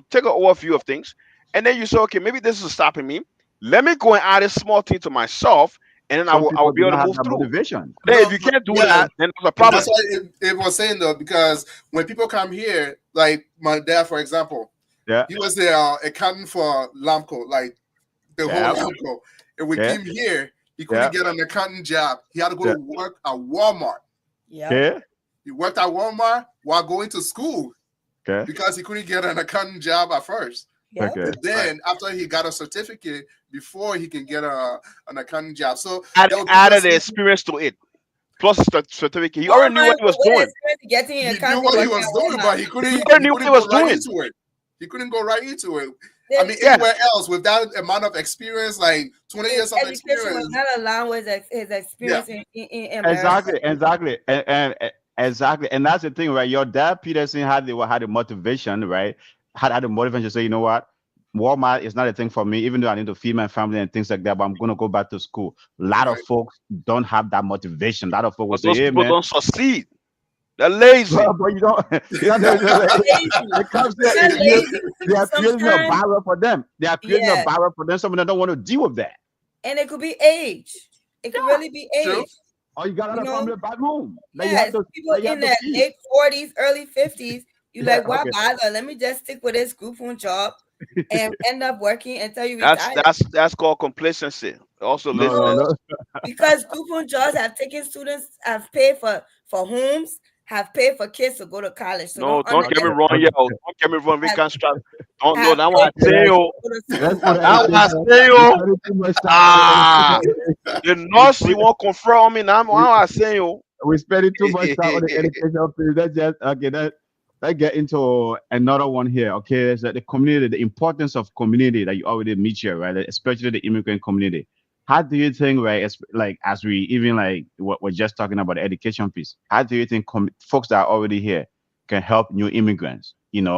take an overview of things, and then you say, okay, maybe this is stopping me. Let me go and add a small thing to myself, and then Some I will people be do able to not have move that through. motivation. Then if No, you but can't do yeah, that, then there's a that's problem. why it was saying though, because when people come here, like my dad, for example, Yeah, he was the accountant for Lamco, like the whole yeah, Lamco. And we yeah, came here, he yeah. couldn't get an accounting job. He had to go Yeah. to work at Walmart. Yep. Okay, He worked at Walmart while going to school okay, because he couldn't get an accounting job at first. Yep. okay. And then after he got a certificate, before he can get an accounting job. So there were people Added the saying experience to it, plus the certificate. He already knew Walmart what he was with doing. experience getting he your knew accounting what he working was at doing, Walmart. but he He couldn't already he knew what he couldn't was go right doing. into it. He couldn't go right into it. I mean, Yeah. anywhere else with that amount of experience, like 20 His years of education was experience. not allowed with his Yeah, experience in America. Exactly, exactly, and exactly, and that's the thing, right? Your dad Peterson had the motivation, right? Had the motivation to say, you know what, Walmart is not a thing for me, even though I need to feed my family and things like that. But I'm gonna go back to school. A lot of right. folks don't have that motivation. A lot of folks will But say, those hey people man, don't succeed. They're lazy. but you don't, you know, Lazy. it comes It's not there. lazy. They are creating a Sometimes, barrier for them. They are creating a yes, barrier for them. Some of them don't want to deal with that. and it could be age. It could really be True. age. Or you got You other know, family back home that you have yes, to people in to their feed. late 40s, early 50s. You Yeah, like, why okay. bother? Let me just stick with this group home job and end up working until you That's retire. that's that's called complacency. Also No, no, laziness. No, no. because group home jobs have taken students, have paid for homes, have paid for kids to go to college. So No, don't don't get me underestimate. Okay, wrong, okay. yo. Don't get me wrong. We Have, can't strap. Don't know have that one paid I for Okay, say, kids yo. to go to let's school. put That one I education. say, We yo. spending too much time on Ah, the the we, nurse we, you won't confront me. Now we, I say, yo. we spending too much time on the education field. Let's just okay. Let's get into another one here. Okay, it's the community, the importance of community that you already meet here, right? Especially the immigrant community. How do you think, right? It's like as we even like what we're just talking about the education piece. How do you think folks that are already here can help new immigrants,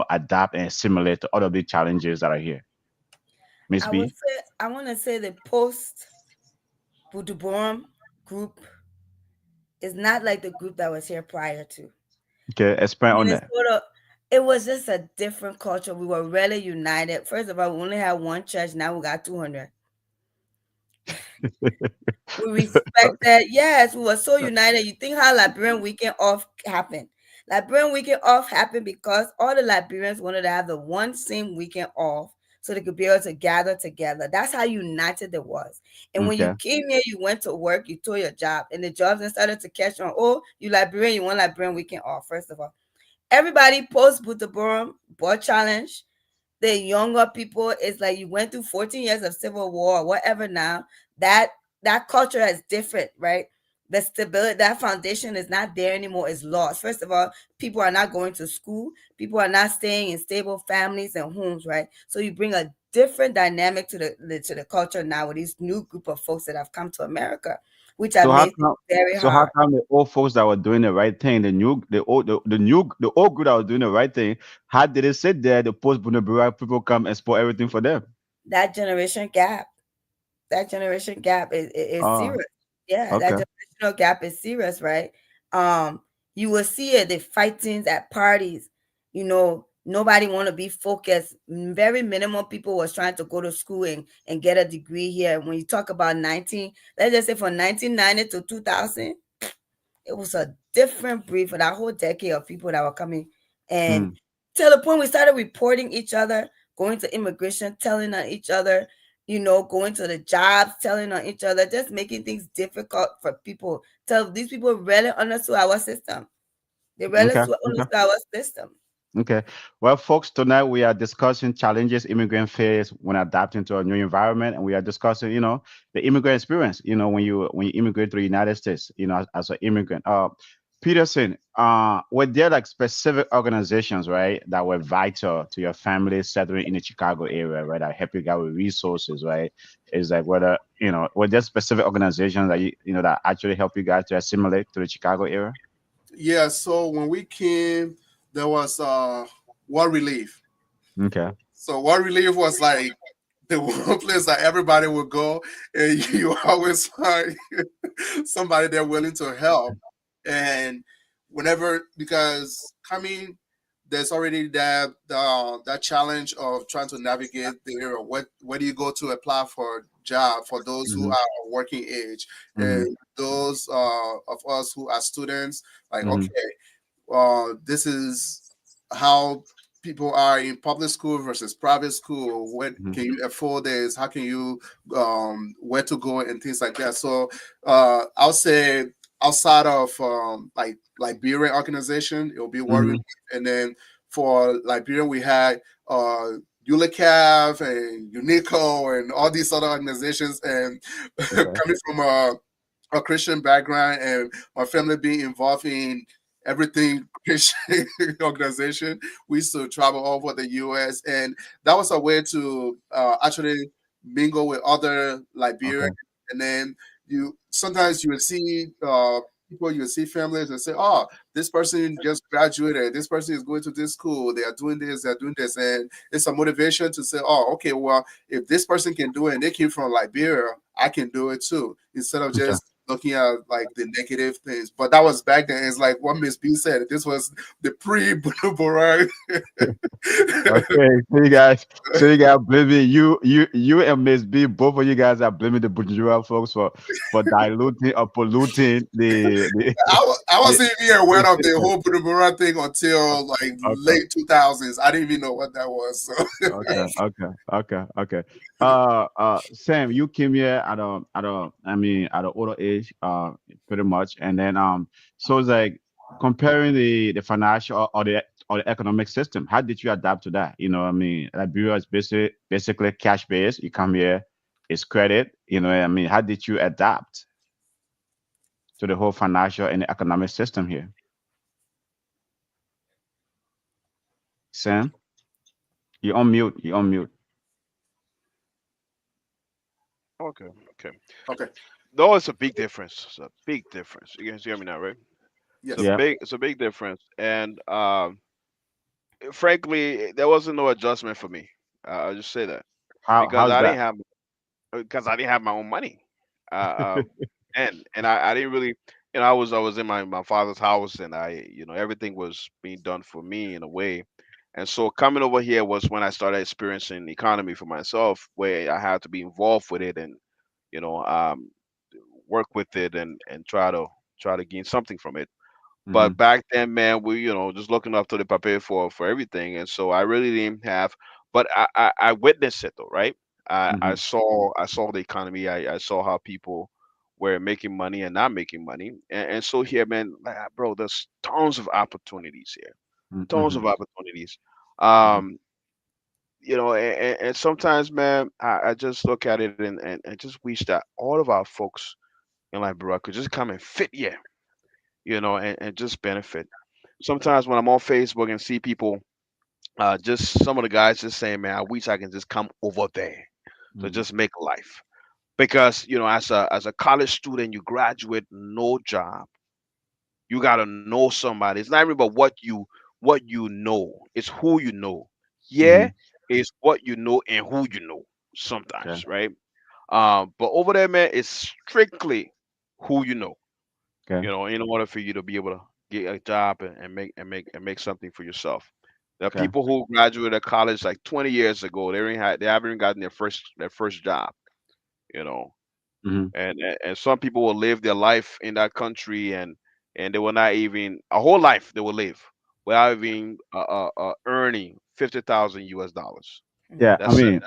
adapt and assimilate to all of the challenges that are here? Miss B. I want to say the post Buduborum group is not like the group that was here prior to. Okay, expand on that. Minnesota, it was just a different culture. We were really united. First of all, we only had one church. Now we got 200. We respected. Yes, we were so united. You think how Liberian Weekend Off happened? Liberian Weekend Off happened because all the Liberians wanted to have the one same weekend off so they could be able to gather together. That's how united it was. And when you Okay. came here, you went to work, you took your job, and the jobs then started to catch on. Oh, you Liberian, you want Liberian Weekend Off, first of all. Everybody post Butaborum, board challenge. The younger people, it's like you went through 14 years of civil war or whatever now. That that culture is different, right? The stability, that foundation is not there anymore, is lost. First of all, people are not going to school, people are not staying in stable families and homes, right? So you bring a different dynamic to the culture now with this new group of folks that have come to America, which have So how made it come? very So how hard. come the old folks that were doing the right thing, the old group that was doing the right thing, how did it sit there? The post Bunabura people come and spoil everything for them. That generation gap is Oh, serious. Yeah, that okay. generational gap is serious, right? You will see it, the fightings at parties. Nobody want to be focused. Very minimum people was trying to go to school and get a degree here. When you talk about let's just say from 1990 to 2000, it was a different breed for that whole decade of people that were coming. And Hmm. till the point we started reporting each other, going to immigration, telling on each other, going to the jobs, telling on each other, just making things difficult for people. Till these people really understood our system. They really Okay. Okay. understood our system. Okay. Well, folks, tonight we are discussing challenges immigrant face when adapting to a new environment, and we are discussing, the immigrant experience. When you immigrate to the United States, as an immigrant. Peterson, were there like specific organizations, right, that were vital to your family settling in the Chicago area, right, that help you guys with resources, right? Is like whether were there specific organizations that that actually help you guys to assimilate to the Chicago area? Yeah, so when we came, there was War Relief. Okay. So War Relief was like the one place that everybody would go, and you always find somebody there willing to help. And whenever, because coming there's already that challenge of trying to navigate the area. Where do you go to apply for a job for those who Mm-hmm. are working age, Mm-hmm. and those of us who are students? Like, Mm-hmm. okay, this is how people are in public school versus private school. What Mm-hmm. can you afford this? How can you where to go and things like that. So I'll say outside of like Liberian organization, it'll be worrying. Mm-hmm. And then for Liberian, we had ULICAF and UNICO and all these other organizations. And Okay. coming from a Christian background and my family being involved in everything Christian organization. We used to travel all over the US, and that was a way to actually mingle with other Liberians. Okay. And then you sometimes you will see people, you will see families and say, "Oh, this person just graduated. This person is going to this school. They are doing this. They are doing this," and it's a motivation to say, "Oh, okay, well, if this person can do it, and they came from Liberia, I can do it too." Instead of Okay. just looking at like the negative things. But that was back then. It's like what Miss B said. This was the pre-Boomerang. Okay, so you guys blaming you and Miss B, both of you guys are blaming the bourgeois folks for diluting or polluting I the wasn't even aware of the system. whole Boomerang thing until like Okay, late 2000s. I didn't even know what that was. So okay. Sam, you came here at an older age, pretty much, and then so it's like comparing the financial or the economic system. How did you adapt to that? Liberia is basically cash based. You come here, it's credit. How did you adapt to the whole financial and economic system here, Sam? You on mute. You on mute. Okay, okay. okay, No, it's a big difference. It's a big difference. You can hear me now, right? yes, Yeah. It's a big difference. And frankly, there wasn't no adjustment for me. I'll just say that because How's that? I didn't have my own money. Uh, and I didn't really, I was in my father's house, and everything was being done for me in a way. And so coming over here was when I started experiencing economy for myself, where I had to be involved with it and you know um, work with it and try to gain something from it. Mm-hmm. But back then, man, we just looking up to the paper for everything, and so I really didn't have. But I witnessed it though, right? Mm-hmm. I saw the economy. I saw how people were making money and not making money, and so here, man, like, bro, there's tons of opportunities here, tons Mm-hmm. of opportunities. Mm-hmm. Um, and sometimes, man, I just look at it and just wish that all of our folks in Liberia could just come and fit here, and just benefit. Sometimes when I'm on Facebook and see people, just some of the guys just saying, "Man, I wish I can just come over there to Mm-hmm. just make a life." Because as a college student, you graduate, no job. You gotta know somebody. It's not even about what you know. It's who you know. Mm-hmm. Yeah, it's what you know and who you know. Okay. Sometimes, right? But over there, man, it's strictly who you know. Okay. In order for you to be able to get a job and make something for yourself. There are Okay. people who graduated college like 20 years ago. They haven't even gotten their first job. You know, Mm-hmm. and some people will live their life in that country and they will not even a whole life they will live without even earning 50,000 US dollars. Yeah, I That's it. mean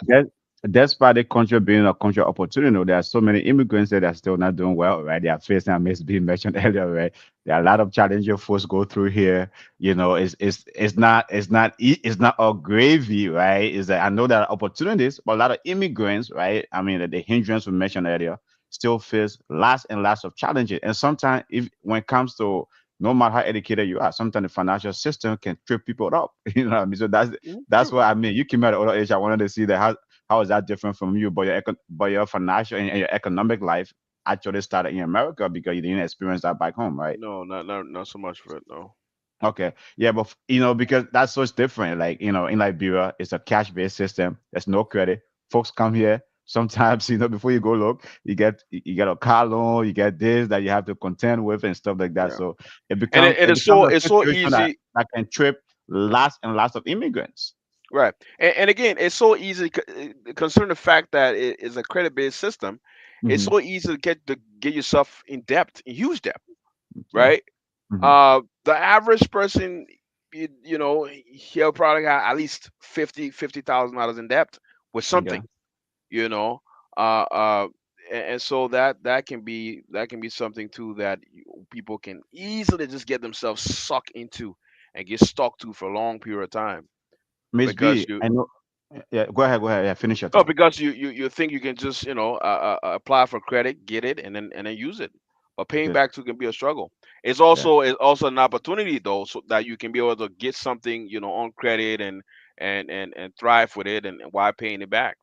that's why the country being a country of opportunity. There are so many immigrants that are still not doing well, right? They are facing, as Miss B mentioned earlier, right? There are a lot of challenges folks go through here. It's not all gravy, right? Is that I know there are opportunities, but a lot of immigrants, right? I mean, the hindrance we mentioned earlier still face lots and lots of challenges. And sometimes, if when it comes to no matter how educated you are, sometimes the financial system can trip people up. You know what I mean? So that's True. what I mean. You came at an older age. I wanted to see that how is that different from you, but your financial and your economic life actually started in America because you didn't experience that back home, right? No, not so much for it. No. Okay, yeah, but because that's so it's different. Like in Liberia, it's a cash-based system. There's no credit. Folks come here. Sometimes, before you go look, you get a car loan, you get this that you have to contend with and stuff like that. Yeah. So And it it's becomes so a it's so situation that easy. that can trip. lots and lots of immigrants. Right. And again, it's so easy, concerning the fact that it is a credit based system. It's Hmm. so easy to get yourself in debt, in huge debt, Yeah. right? Hmm. The average person, he'll probably got at least $50,000 in debt with Okay. something, you know. Uh, uh, and so that can be something too that people can easily just get themselves sucked into and get stuck to for a long period of time Miss because B, I know. Yeah, go ahead. Go ahead. Yeah, finish your no, thought. because you think you can just apply for credit, get it, and then use it. But paying Okay. back to can be a struggle. It's Yeah. also it's also an opportunity though, so that you can be able to get something on credit and thrive with it and while paying it back.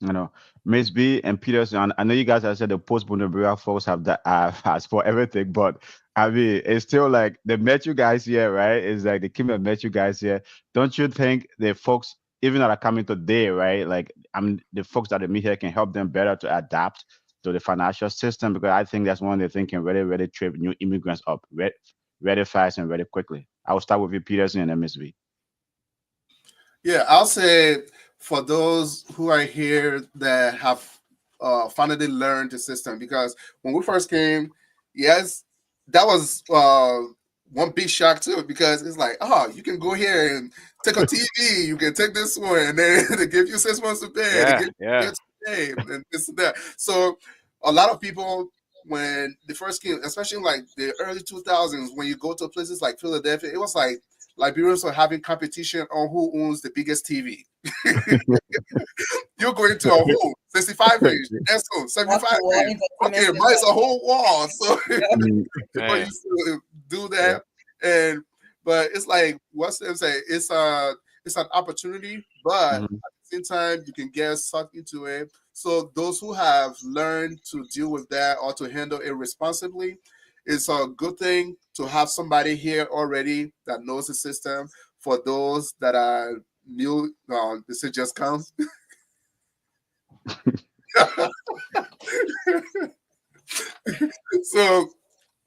You know, Miss B and Peterson. I know you guys have said the post Bundesliga folks have that asked for everything, but I mean, it's still like they met you guys here, right? It's like the came and met you guys here. Don't you think the folks, even that are coming today, right? Like, the folks that they meet here can help them better to adapt to the financial system, because I think that's one of the things can really, really trip new immigrants up very fast and very quickly. I will start with you, Peterson, and then Miss B. Yeah, I'll say for those who are here that have finally learned the system, because when we first came, yes, that was one big shock too, because it's like, oh, you can go here and take a TV, you can take this one, and then they give you 6 months to pay, they Yeah, give you yeah, to pay, and this and that. So a lot of people, when they first came, especially like the early 2000s, when you go to places like Philadelphia, it was like Liberians are having competition on who owns the biggest TV. You're going to a home, 65 inch, that's home, Walk 75 to wall inch. entertainment Okay, center. mine's a whole wall. So Mm, people man. used to do Yeah, that. And but it's like what's them say? It's an opportunity, but at mhm. the same time you can get sucked into it. So those who have learned to deal with that or to handle it responsibly, it's a good thing to have somebody here already that knows the system. For those that are new, this is just comes. So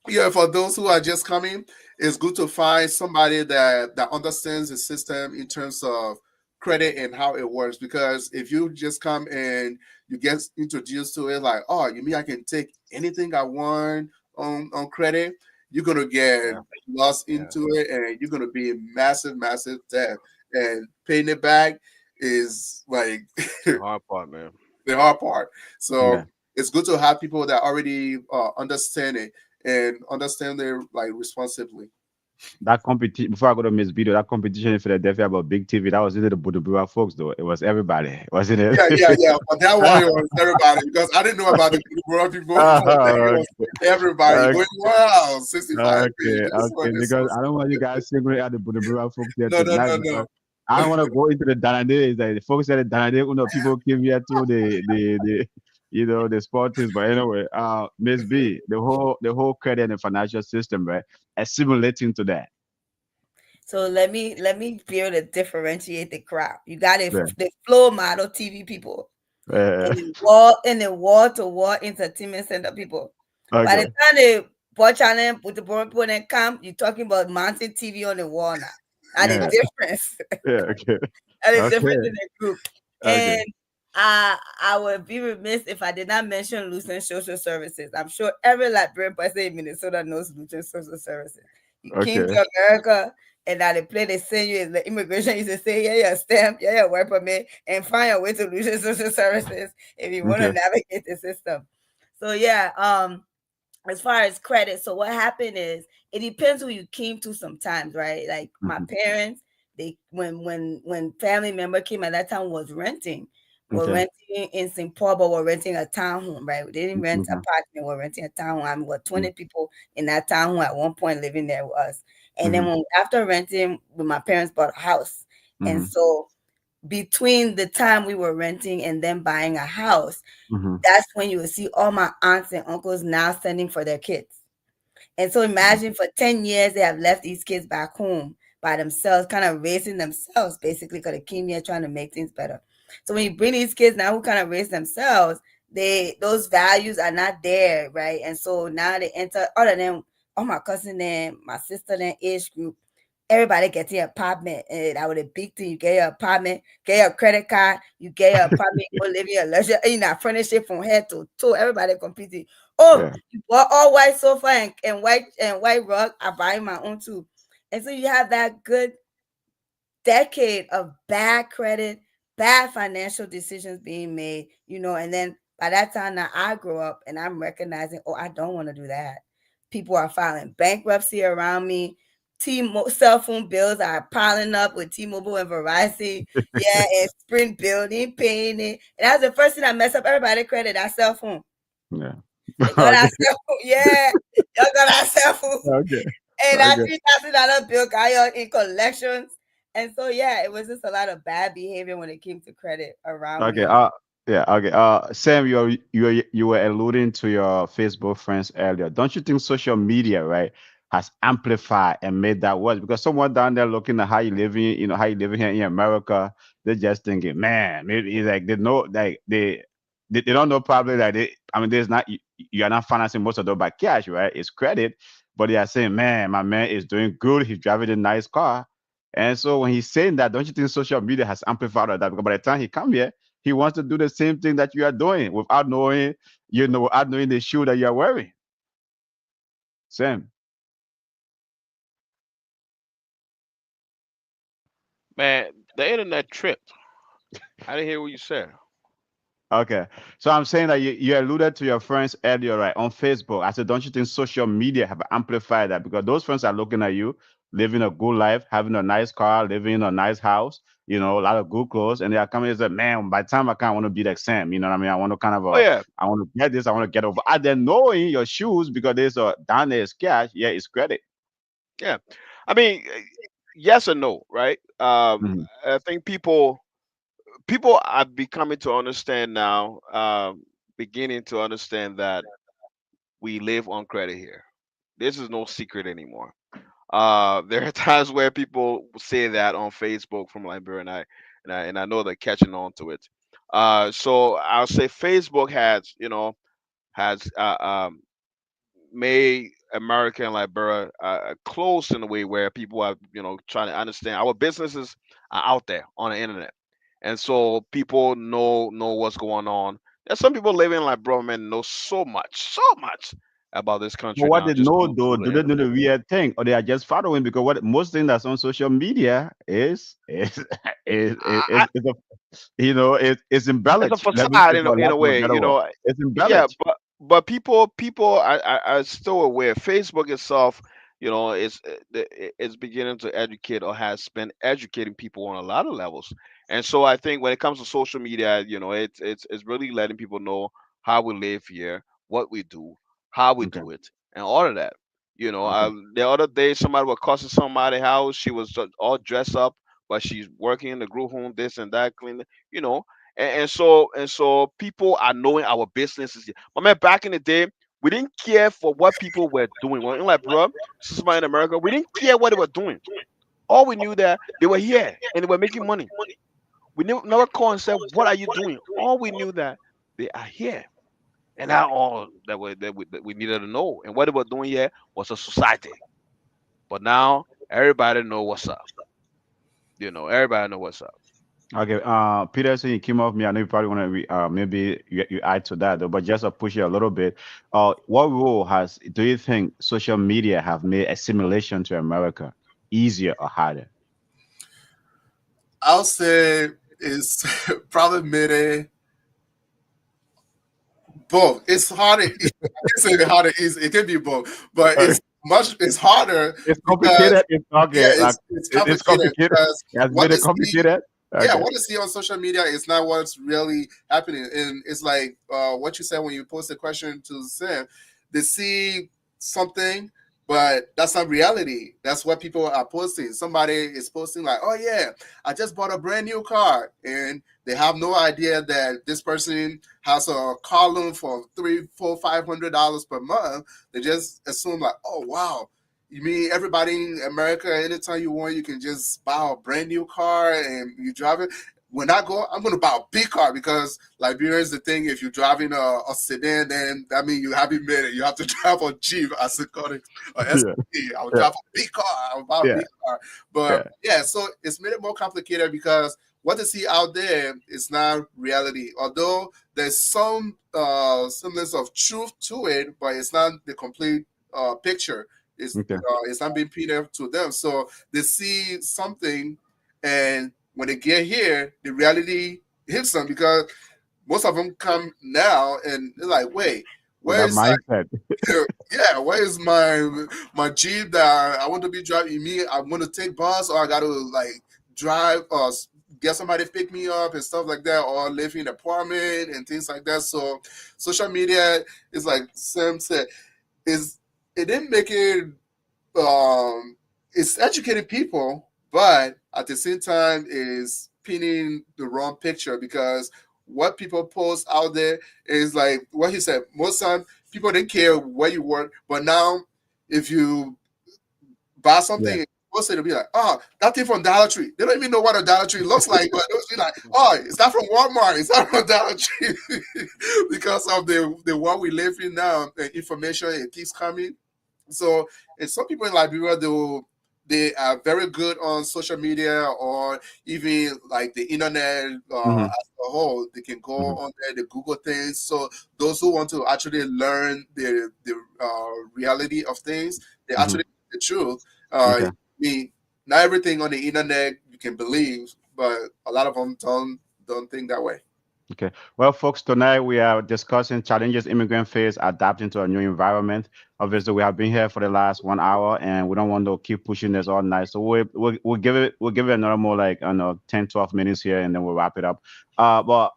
yeah, for those who are just coming, it's good to find somebody that understands the system in terms of credit and how it works. Because if you just come and you get introduced to it, like, oh, you mean I can take anything I want on credit? You're gonna get yeah, lost yeah. into it, and you're gonna be in massive, massive debt. And paying it back is like The hard part, man. the hard part. Yeah. So it's good to have people that already understand it and understand their like responsibly. That competition, before I go to Miss Video, that competition in Philadelphia about big TV, that was either the Budubuwa folks though. It was everybody, wasn't it? Yeah, yeah, yeah. But that one it was everybody because I didn't know about the grown people. It Oh, was everybody okay, going, wow, 65 okay, page. This one okay. is so Because I don't want you guys singling out the Budubuwa folks here no, no, tonight, no, because no. I don't want to go into the Danade. It's like the folks at the Danade, people came here through the sports. But anyway, Miss B, the whole credit and financial system, right, assimilating to that. So let me be able to differentiate the crowd. You got it, Yeah. the floor model TV people Uh, and the wall to wall entertainment center people. By the okay. time they watch on them with the board people in camp, you're talking about mounting TV on the wall now. That is Yeah. difference. Yeah. Okay. That is different Okay. in the group. Okay. And I would be remiss if I did not mention Lutheran Social Services. I'm sure every Liberian person in Minnesota knows Lutheran Social Services. You came Okay. to America and now they send you the immigration used to say, yeah, your stamp, yeah, your work permit, and find your way to Lutheran Social Services if you want to Okay. navigate the system. So yeah, as far as credit, so what happened is it depends who you came to sometimes, right? Like my Mhm. parents, they when family member came at that time was renting. We're Okay. renting in St. Paul, but we're renting a townhome, right? We didn't rent Mhm. apartment, we're renting a townhome. I mean, we're Mhm. 20 people in that townhome at one point living there with us. And then Mhm. when after renting, when my parents bought a house. And Mhm. so between the time we were renting and then buying a house, Mhm. that's when you will see all my aunts and uncles now sending for their kids. And so imagine for 10 years they have left these kids back home by themselves, kind of raising themselves basically because they came here trying to make things better. So when you bring these kids now who kind of raise themselves, those values are not there, right? And so now they enter other than all my cousin and my sister and age group, everybody gets your apartment, and that was a big thing. You get your apartment, get your credit card, you get your apartment, you go live in your leisure, you know, furnish it from head to toe. Everybody competing. Oh, Yeah. you bought all white sofa and white rug. I buy my own too. And so you have that good decade of bad credit, bad financial decisions being made, you know, and then by that time now I grow up and I'm recognizing, oh, I don't want to do that. People are filing bankruptcy around me. Cell phone bills are piling up with T-Mobile and Verizon. Yeah, and Sprint building, paying it. And that's the first thing that mess up everybody credit, that cell phone. Yeah. They got Okay. that cell phone. Yeah, they got that cell phone. Okay. And that Okay. $3,000 bill got you in collections. And so yeah, it was just a lot of bad behavior when it came to credit around Okay. me. Yeah. Okay. Sam, you were alluding to your Facebook friends earlier. Don't you think social media, right, has amplified and made that worse? Because someone down there looking at how you living, how you living here in America, they're just thinking, man, maybe it's like they know, like they don't know probably like I mean, there's not you are not financing most of them by cash, right? It's credit, but they are saying, man, my man is doing good. He's driving a nice car. And so when he's saying that, don't you think social media has amplified all that? Because by the time he come here, he wants to do the same thing that you are doing without knowing, without knowing the shoe that you are wearing. Sam. Man, the internet tripped. I didn't hear what you said. Okay. So I'm saying that you alluded to your friends earlier, right? On Facebook. I said, don't you think social media have amplified that? Because those friends are looking at you, living a good life, having a nice car, living in a nice house, a lot of good clothes, and they are coming and say, man, by the time I kind of want to be like Sam, you know what I mean? I want to kind of Oh yeah, I want to get this, I want to get over. And then knowing your shoes because there's a down there is cash, yeah, it's credit. yeah. I mean, yes and no, right? Mhm. I think people are becoming to understand now, beginning to understand that we live on credit here. This is no secret anymore. There are times where people say that on Facebook from Liberia, and I know they're catching on to it. So I'll say Facebook has made America and Liberia close in a way where people are trying to understand our businesses are out there on the internet, and so people know what's going on. There's some people living like bro, man, know so much about this But country what now they just know through though, the do they know internet. the weird thing, or they are just following? Because what most thing that's on social media is is a it's It's a embellished. Let me facade say for in lack a of a way, better word, it's yeah, embellished. but people are still aware. Facebook itself, it's beginning to educate or has been educating people on a lot of levels. And so I think when it comes to social media, it's really letting people know how we live here, what we do, how we Okay, do it, and all of that. okay. The other day somebody was cussing somebody's house. She was all dressed up, but she's working in the group home, this and that, clean. You know, and so people are knowing our businesses. My man, back in the day, we didn't care for what people were doing. Well, like, bro, this is somebody in America. We didn't care what they were doing. All we knew that they were here and they were making money. We never called and said, "What are you doing?" All we knew that they are here, and that's all that we needed to know. And what they were doing here was a society. But now everybody know what's up. Everybody know what's up. Okay, Peterson, you came off me. I know you probably want to maybe you add to that, though, but just to push it a little bit. What role do you think social media have made assimilation to America easier or harder? I'll say it's probably made it both. It's harder. I can say the harder is it can be both, but it's harder It's because complicated. It's yeah, okay. Like it's it's complicated complicated. because It has what made they it see, complicated. yeah, Okay. what they see on social media is not what's really happening. And it's like what you said when you posed the question to Sam. They see something, but that's not reality. That's what people are posting. Somebody is posting like, "Oh yeah, I just bought a brand new car," and they have no idea that this person has a car loan for $300, $400, $500 per month. They just assume like, "Oh wow." You mean everybody in America, anytime you want, you can just buy a brand new car and you drive it? When I go, I'm going to buy a big car because Liberia is the thing. If you're driving a sedan, then that means you haven't made it. You have to drive a Jeep, as they call it, or Yeah. SUV. I'll Yeah. drive a big car. I'll buy a Yeah. big car. car. But Yeah. yeah, so it's made it more complicated because what they see out there is not reality. Although there's some semblance of truth to it, but it's not the complete picture. Okay. It's not being painted to them. So they see something, and when they get here, the reality hits them because most of them come now and they're like, wait, With where that is mindset. yeah, where is my Jeep that I want to be driving me? I want to take bus or I got to like drive or get somebody to pick me up and stuff like that, or live in an apartment and things like that. So social media is like Sam said, is it didn't make it it's educated people, but at the same time is painting the wrong picture because what people post out there is like what he said. Most time people didn't care where you work, but now if you buy Yeah. something, post it, it'll be like, oh, that thing from Dollar Tree. They don't even know what a Dollar Tree looks like, but they'll be like, oh, is that from Walmart? Is that from Dollar Tree? Because of the world we live in now, the information it keeps coming. So, and some people in Liberia, they are very good on social media or even like the internet Hmm. as a whole. They can go Hmm. on there, they Google things. So those who want to actually learn the reality of things, they Hmm. actually get the truth. I Okay. mean, not everything on the internet you can believe, but a lot of them don't think that way. Okay. Well, folks, tonight we are discussing challenges immigrant face adapting to a new environment. Obviously, we have been here for the last 1 hour, and we don't want to keep pushing this all night. So we'll give it another more like I don't know 10, 12 minutes here, and then we'll wrap it up. But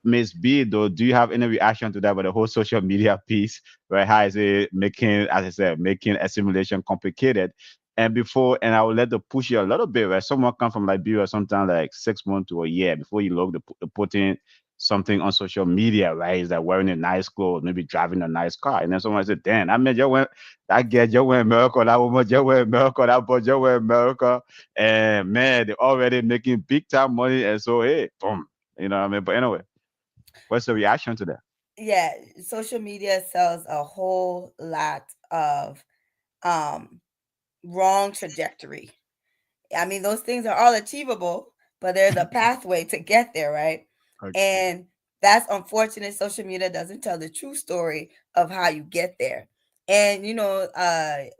Miss B, though, do you have any reaction to that? But the whole social media piece, right? How is it making, as I said, making assimilation complicated? And I will let the push you a little bit, right? Someone come from Liberia sometimes like 6 months to a year before you look the putting something on social media, right? Is that wearing a nice clothes, maybe driving a nice car. And then someone said, damn, I mean, you went, that girl, you went America, that woman, you went America, that boy, you went America. And man, they're already making big time money. And so, hey, boom. You know what I mean? But anyway, what's the reaction to that? Yeah, social media sells a whole lot of um wrong trajectory. I mean, those things are all achievable, but there's a pathway to get there, right? Okay. And that's unfortunate. Social media doesn't tell the true story of how you get there. And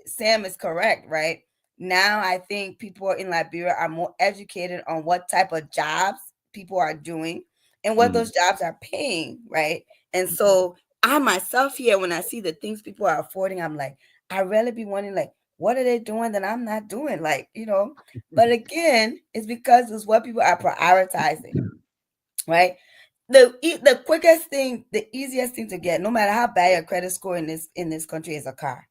Sam is correct, right? Now I think people in Liberia are more educated on what type of jobs people are doing and what Hmm. those jobs are paying, right? And so I myself here, when I see the things people are affording, I'm like, I really be wanting like, what are they doing that I'm not doing? But again, it's because it's what people are prioritizing, right? The quickest thing, the easiest thing to get, no matter how bad your credit score in this country, is a car.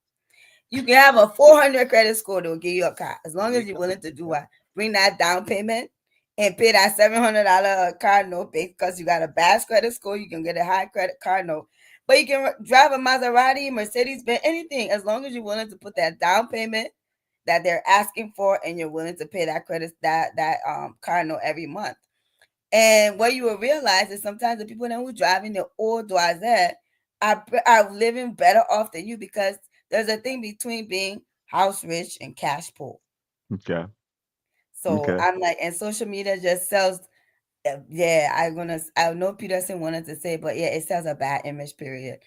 You can have a 400 credit score that will give you a car as long as you're willing to do what, bring that down payment and pay that $700 car note because you got a bad credit score. You can get a high credit car note, but you can drive a Maserati, Mercedes Benz, anything as long as you're willing to put that down payment that they're asking for, and you're willing to pay that credit that car note every month. And what you will realize is sometimes the people that who driving the old Doisette are living better off than you because there's a thing between being house rich and cash poor. Okay. So Okay. I'm like, and social media just sells. Yeah, I know Peterson wanted to say, but yeah, it sells a bad image. Period.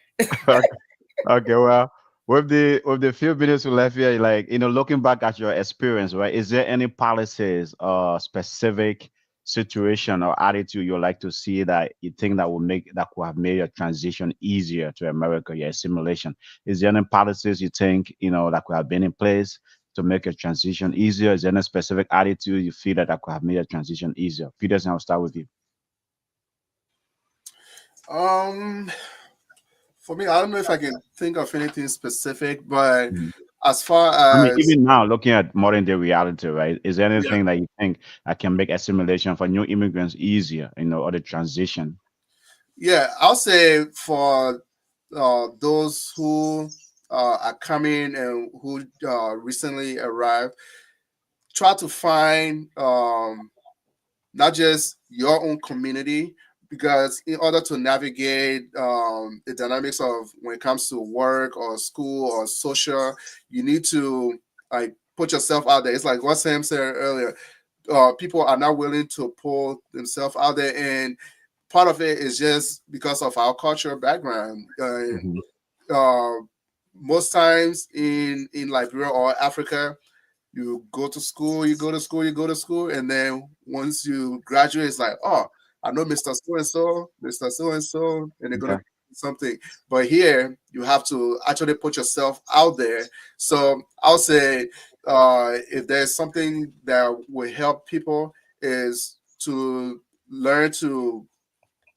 Okay, well, with the few minutes we left here, like looking back at your experience, right? Is there any policies or specific situation or attitude you'd like to see that you think that could have made your transition easier to America, your assimilation? Is there any policies you think that could have been in place to make your transition easier? Is there any specific attitude you feel that could have made your transition easier? Peterson, I'll start with you. Um, for me, I don't know if I can think of anything specific, but Mhm. as far I mean, as even now, looking at modern day reality, right? Is there yeah, anything that you think that can make assimilation for new immigrants easier, or the transition? yeah, I'll say for those who are coming and who recently arrived, try to find not just your own community, because in order to navigate the dynamics of when it comes to work or school or social, you need to like put yourself out there. It's like what Sam said earlier. People are not willing to pull themselves out there, and part of it is just because of our cultural background. Hmm. Uh, Most times in Liberia or Africa, you go to school, you go to school, you go to school, and then once you graduate, it's like, oh, I know Mr. So and so, Mr. So and so, and they're gonna Okay. do something. But here, you have to actually put yourself out there. So I'll say, if there's something that will help people, is to learn to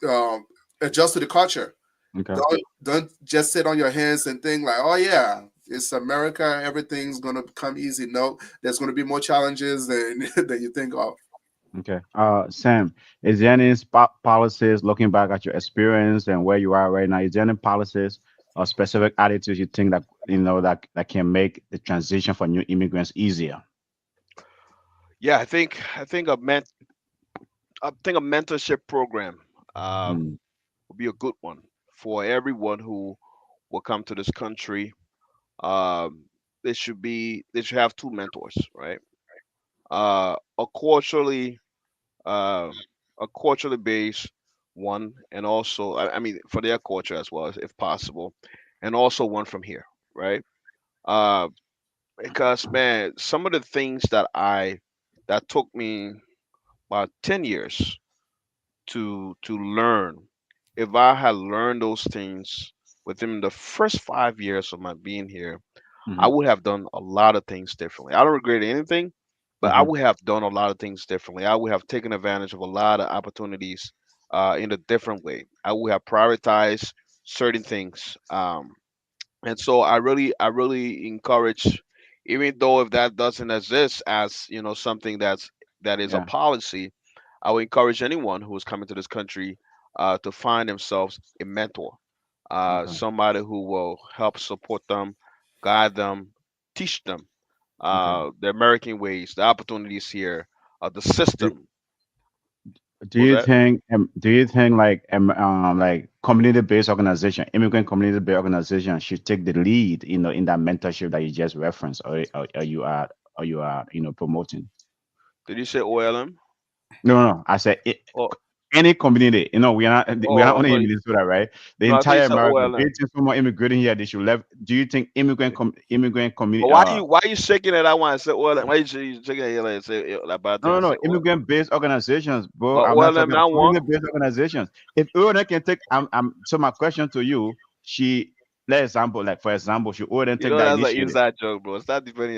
um, adjust to the culture. Okay. Don't just sit on your hands and think like, oh yeah, it's America, everything's gonna come easy. No, there's gonna be more challenges than than you think of. Okay. Sam, is there any policies looking back at your experience and where you are right now? Is there any policies or specific attitudes you think that that can make the transition for new immigrants easier? Yeah, I think a mentorship program Mm, would be a good one for everyone who will come to this country. Um, they should have two mentors, right? Uh, a culturally uh, a culturally based one, and also I mean for their culture as well, if possible, and also one from here, right? Uh, because man, some of the things that took me about 10 years to learn, if I had learned those things within the first 5 years of my being here, I mm-hmm, would have done a lot of things differently. I don't regret anything, but I mm-hmm, would have done a lot of things differently. I would have taken advantage of a lot of opportunities in a different way. I would have prioritized certain things. And so I really encourage, even though if that doesn't exist as something that is a yeah. policy, I would encourage anyone who is coming to this country to find themselves a mentor, Okay. somebody who will help support them, guide them, teach them Okay. the American ways, the opportunities here, the Do, system. do Was you that? think like community-based organization, immigrant community-based organization should take the lead, in that mentorship that you just referenced, or you are promoting? Did you say OLM? No, no, no. I said it, Oh, any community. We are not oh only no, in Minnesota, right? The no, I thought you entire said America. Do you OLM. think someone immigrating here, they should leave? Do you think immigrant But community? why you shaking it? I want to say OLM. Why you shaking it like say like bad No, thing? no, I no. say OLM. Immigrant-based organizations, bro. But I'm not OLM talking not one. community-based organizations. If ONA can take, so my question to you, let example, like for example, should ONA You take know that that's an initiative? inside joke, bro. Stop defending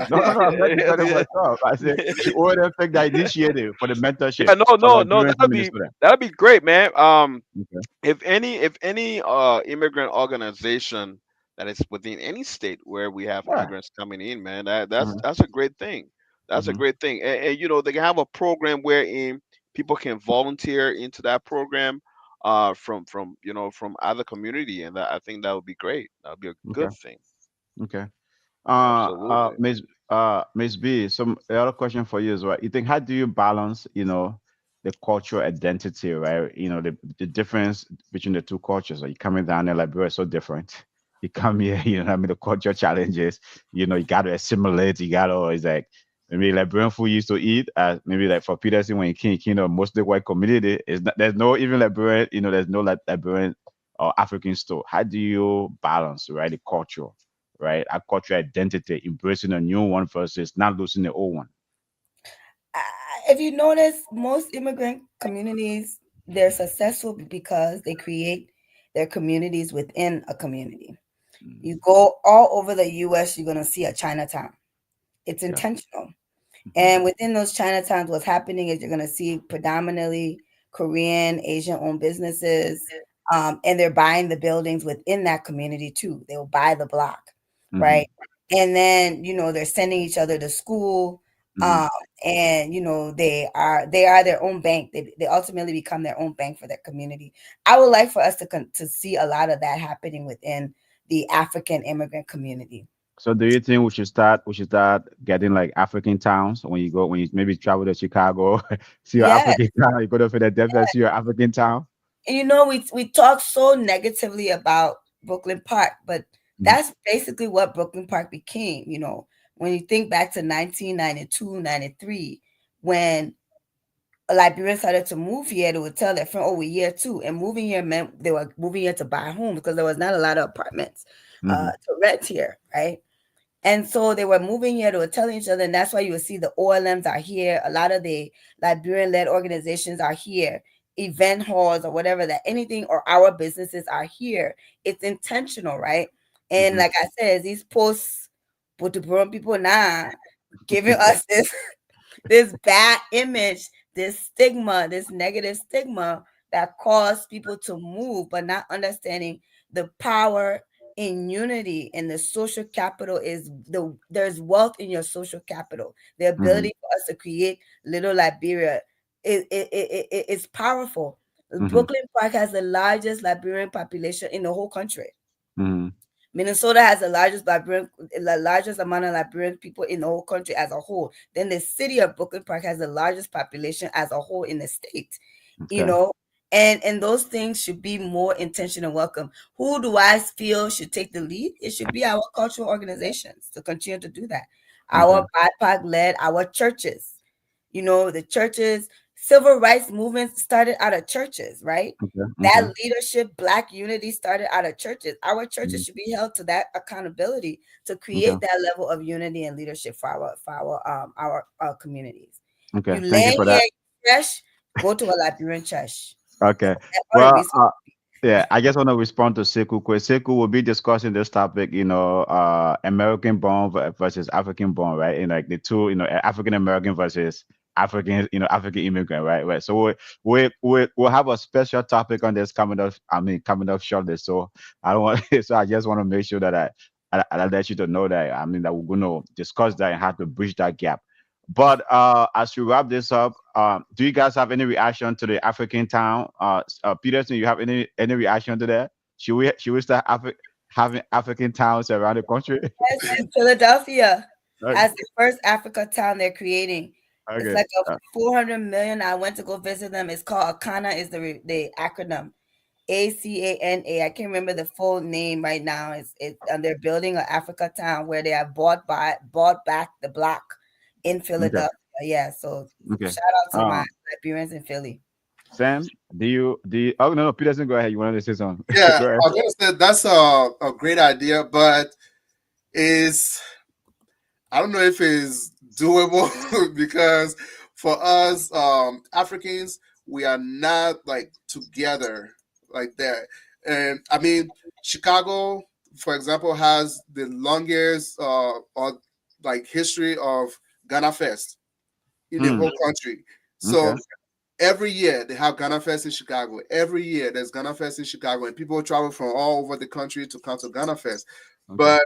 No, no, no. I'm not defending yourself. myself. I said, should ONA take that initiative for the mentorship Yeah, no, for no, no. Nigerians in Minnesota? That'd be great, man. Okay. If any immigrant organization that is within any state where we have Yeah. immigrants coming in, man, that's Mm-hmm. that's a great thing. That's a Mm-hmm. great thing. And they can have a program wherein people can volunteer into that program from other community, and I think that would be great. That would be a Okay. good thing. Okay. Absolutely. Miss B, some the other question for you is, right? You think, how do you balance, the cultural identity, right? The difference between the two cultures. Are you coming down there, Liberia is so different. You come here, the cultural challenges, you got to assimilate, you got to, it's like, maybe Liberian food you used to eat, maybe like for Peterson when you came, mostly white community, there's no even Liberian, there's no like Liberian or African store. How do you balance, right, the culture? Right? Our cultural identity, embracing a new one versus not losing the old one. If you notice, most immigrant communities, they're successful because they create their communities within a community. Mm, You go all over the US, you're going to see a Chinatown. It's yeah. intentional. Hmm. And within those Chinatowns, what's happening is you're going to see predominantly Korean, Asian owned businesses, and they're buying the buildings within that community too. They will buy the block, Hmm. right? And then, they're sending each other to school. Hmm. Um, and they are their own bank. They ultimately become their own bank for their community. I would like for us to see a lot of that happening within the African immigrant community. So do you think we should start getting like African towns when you maybe travel to Chicago, see your Yeah. African town, you go to Philadelphia, see your African town? And we talk so negatively about Brooklyn Park, but Mhm. that's basically what Brooklyn Park became. When you think back to 1992, 93, when Liberians started to move here, they would tell their friend, "Oh, we're here too." And moving here meant they were moving here to buy a home because there was not a lot of apartments Mm-hmm. to rent here, right? And so they were moving here, they were telling each other, and that's why you will see the OLMs are here. A lot of the Liberian-led organizations are here, event halls or whatever, that anything or our businesses are here. It's intentional, right? And Mm-hmm. like I said, these posts put the brown people now giving us this bad image, this stigma, this negative stigma that caused people to move, but not understanding the power in unity. And the social capital is there's wealth in your social capital. The Mm-hmm. ability for us to create little Liberia is powerful. Mm-hmm. Brooklyn Park has the largest Liberian population in the whole country. Mm-hmm. Minnesota has the largest amount of Liberian people in the whole country as a whole. Then the city of Brooklyn Park has the largest population as a whole in the state. You Okay. know, and those things should be more intentional and welcome. Who do I feel should take the lead? It should be our cultural organizations to continue to do that. Okay. Our BIPOC led, our churches. The churches, civil rights movement started out of churches, right? Okay. Okay. That leadership, black unity started out of churches. Our churches Mm-hmm. should be held to that accountability to Okay. create that level of unity and leadership for our communities. Okay. You Thank you land for here that. fresh, go to a Liberian church. Okay. All the Well, resources. yeah, I just want to respond to Sekou quick. Sekou will be discussing this topic, American born versus African born, right? And like the two, African American versus African, African immigrant, right? Right. So we'll have a special topic on this coming up. I mean, coming up shortly. So I don't want. So I just want to make sure that I let you to know that I mean that we're going to discuss that and how to bridge that gap. But as we wrap this up, do you guys have any reaction to the African town? Peterson, you have any reaction to that? Should we start having African towns around the country? Yes, Philadelphia Okay. has the first Africa town they're creating. It's Okay. like a 400 million. I went to go visit them. It's called Akana is the acronym. ACANA. I can't remember the full name right now. And they're building an Africa town where they have bought back the block in Okay. Philadelphia. Yeah, so Okay. shout out to my Um, Liberians in Philly. Sam, do you? Oh no, no, Peterson, go ahead. You wanted to say something? Yeah, Go ahead. I'm gonna say that's a great idea, but is I don't know if it's doable because for us Africans, we are not like together like that. And I mean, Chicago, for example, has the longest or like history of Ghana Fest in the Hmm. whole country. So Okay. every year they have Ghana Fest in Chicago. Every year there's Ghana Fest in Chicago, and people travel from all over the country to come to Ghana Fest. Okay. But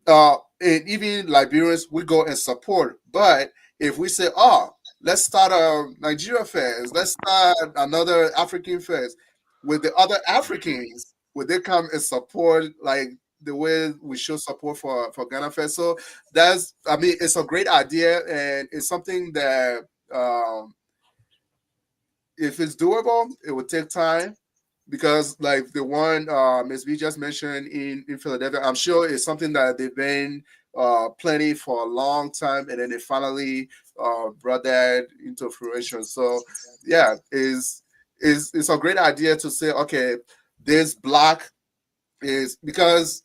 and even Liberians, we go and support. But if we say, oh, let's start a Nigeria fest, let's start another African fest with the other Africans, would they come and support like the way we show support for Ghana Fest? So that's, I mean, it's a great idea, and it's something that if it's doable, it would take time because like the one Ms. B just mentioned in Philadelphia, I'm sure it's something that they've been planning for a long time, and then they finally brought that into fruition. So yeah, is it's a great idea to say, okay, this block is because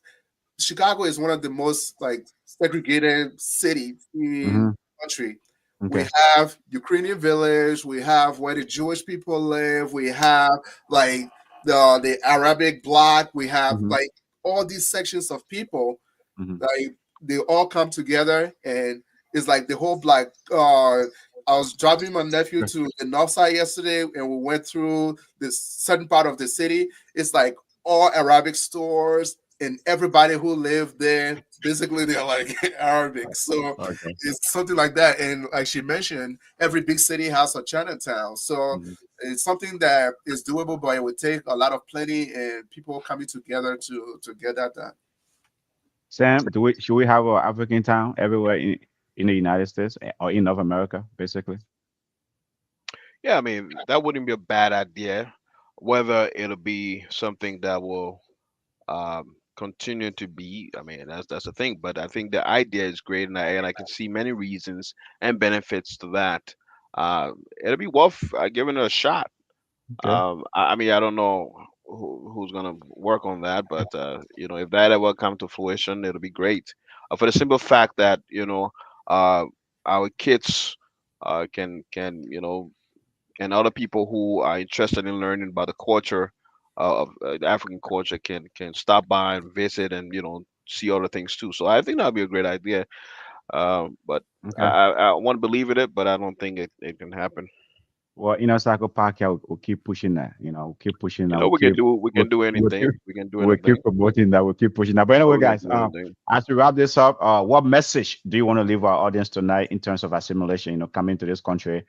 Chicago is one of the most like segregated cities in Hmm. the country. We Okay. have Ukrainian village, we have where the Jewish people live, we have like the Arabic block, we have Hmm. like all these sections of people, Hmm. like they all come together, and it's like the whole block. I was driving my nephew to the north side yesterday, and we went through this certain part of the city. It's like all Arabic stores, and everybody who lived there, basically they're like Arabic. So Okay. it's something like that. And like she mentioned, every big city has a Chinatown. So Mhm. it's something that is doable, but it would take a lot of planning and people coming together to get that done. Sam, do we should we have a African town everywhere in the United States or in North America, basically? Yeah, I mean that wouldn't be a bad idea. Whether it'll be something that will continue to be. I mean, that's the thing. But I think the idea is great, and I can see many reasons and benefits to that. It'll be worth giving it a shot. Okay. I mean, I don't know who's gonna work on that, but if that ever come to fruition, it'll be great. For the simple fact that uh, our kids can and other people who are interested in learning about the culture of the African culture can stop by and visit and see other things too. So I think that'd be a great idea. But Okay. I want to believe in it, but I don't think it can happen. Well, Psycho Podcast will keep pushing that. We'll keep pushing that. We We'll, can do we'll keep anything. We can do we'll keep anything. promoting that. We'll keep pushing that. But Oh, anyway, we can guys, do anything. as we wrap this up, what message do you want to leave our audience tonight in terms of assimilation? Coming to this country,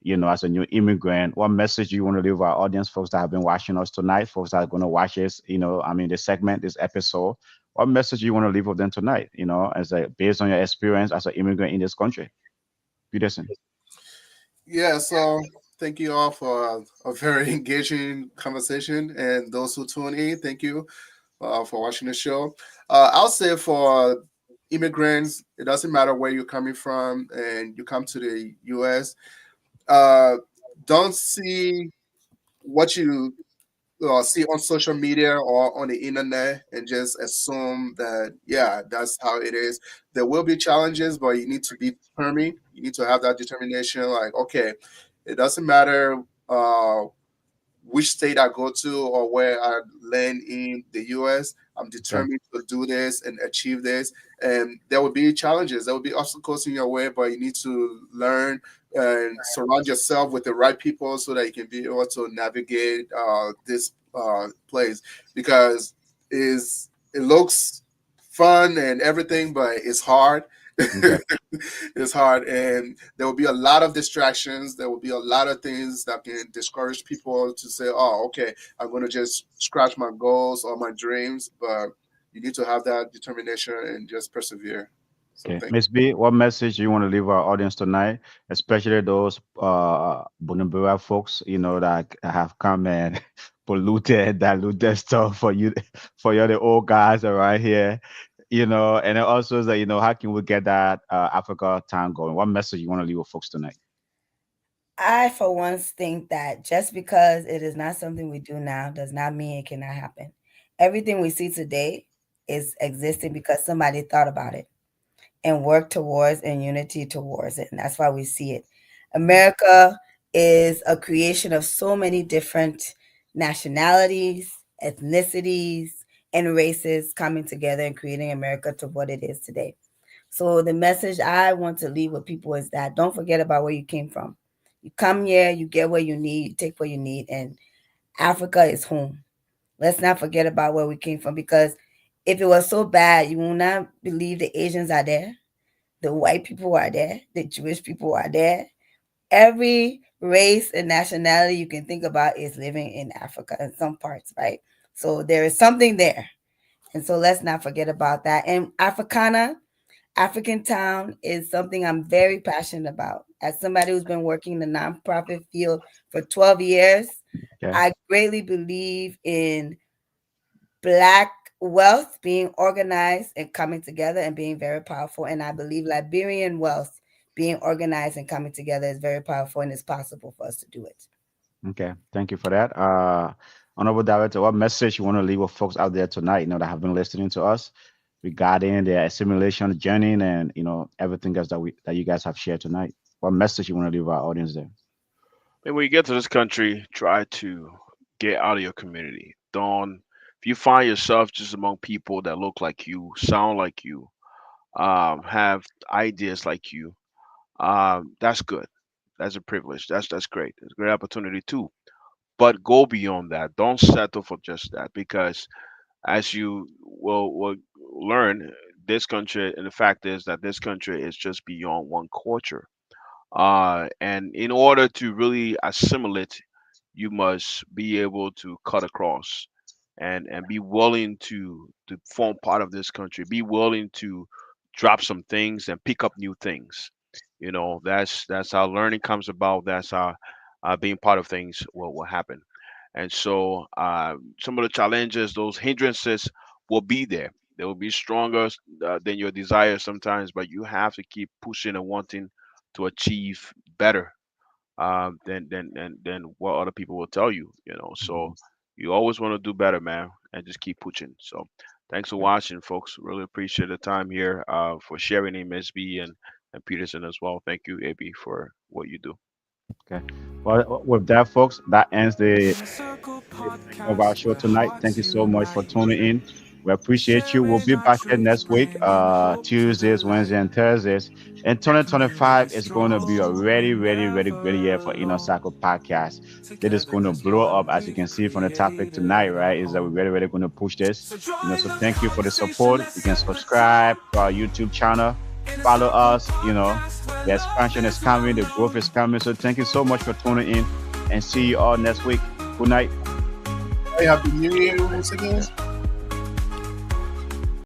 as a new immigrant, what message do you want to leave our audience, folks that have been watching us tonight, folks that are going to watch this, this segment, this episode? What message do you want to leave with them tonight? As based on your experience as an immigrant in this country, Peterson. Yeah, so thank you all for a very engaging conversation, and those who tune in, thank you for watching the show. I'll say for immigrants, it doesn't matter where you're coming from, and you come to the U.S. Uh, don't see what you see on social media or on the internet and just assume that yeah, that's how it is. There will be challenges, but you need to be determined. You need to have that determination. Like, okay, it doesn't matter which state I go to or where I land in the US. I'm Okay. determined to do this and achieve this. And there will be challenges, there will be obstacles in your way, but you need to learn and surround yourself with the right people so that you can be able to navigate this place because it looks fun and everything, but it's hard. Okay. It's hard, and there will be a lot of distractions. There will be a lot of things that can discourage people to say, "Oh, okay, I'm going to just scratch my goals or my dreams." But you need to have that determination and just persevere. So, Okay, thank Miss B, what message do you want to leave our audience tonight, especially those Bunumbura folks, that have come and polluted, diluted stuff for you, for you, the old guys around here, and it also is that, how can we get that Africa time going? What message you want to leave with folks tonight? I, for once, think that just because it is not something we do now does not mean it cannot happen. Everything we see today is existing because somebody thought about it and worked towards and unity towards it. And that's why we see it. America is a creation of so many different nationalities, ethnicities, and races coming together and creating America to what it is today. So the message I want to leave with people is that don't forget about where you came from. You come here, you get what you need, you take what you need, and Africa is home. Let's not forget about where we came from because if it was so bad, you will not believe the Asians are there, the white people are there, the Jewish people are there. Every race and nationality you can think about is living in Africa in some parts, right? So there is something there. And so let's not forget about that. And Africana, African Town is something I'm very passionate about. As somebody who's been working in the nonprofit field for 12 years, Okay. I greatly believe in Black wealth being organized and coming together and being very powerful. And I believe Liberian wealth being organized and coming together is very powerful and it's possible for us to do it. Okay, thank you for that. Honorable Director, what message you want to leave with folks out there tonight, that have been listening to us regarding their assimilation journey and everything else that you guys have shared tonight? What message you want to leave our audience there? And when you get to this country, try to get out of your community. Don't if you find yourself just among people that look like you, sound like you, have ideas like you, that's good. That's a privilege. That's great. It's a great opportunity too. But go beyond that. Don't settle for just that because as you will learn, this country and the fact is that this country is just beyond one culture. And in order to really assimilate, you must be able to cut across and be willing to form part of this country. Be willing to drop some things and pick up new things. That's how learning comes about. That's how being part of things will happen. And so some of the challenges, those hindrances will be there. They will be stronger than your desires sometimes, but you have to keep pushing and wanting to achieve better than what other people will tell you. You know, Mhm. so you always want to do better, man, and just keep pushing. So thanks for watching, folks. Really appreciate the time here for sharing MSB and Peterson as well. Thank you, AB, for what you do. Okay. Well, with that, folks, that ends Inner Circle the segment of our podcast show where tonight. Thank hearts you so much for unite. tuning in. We appreciate you. We'll Sharing be our back here truths, next week, bringing hope to the Tuesdays, Wednesdays, light. and Thursdays. And Community 2025 is going to be a strong really, and really, really never great year for Inner alone. Circle Podcast. It is Together going to as blow up, one, as you can we've see from the topic tonight, created a right? Is that we're home. really, really going to push this. So So join the thank you for the conversation, support. You let's can sip a cup. subscribe to our YouTube channel, In a follow circle us. podcast where The love expansion is is coming, the growth is unknown. coming. So thank you so much for tuning in, and see you all next week. Good night. Hey, happy New Year once again.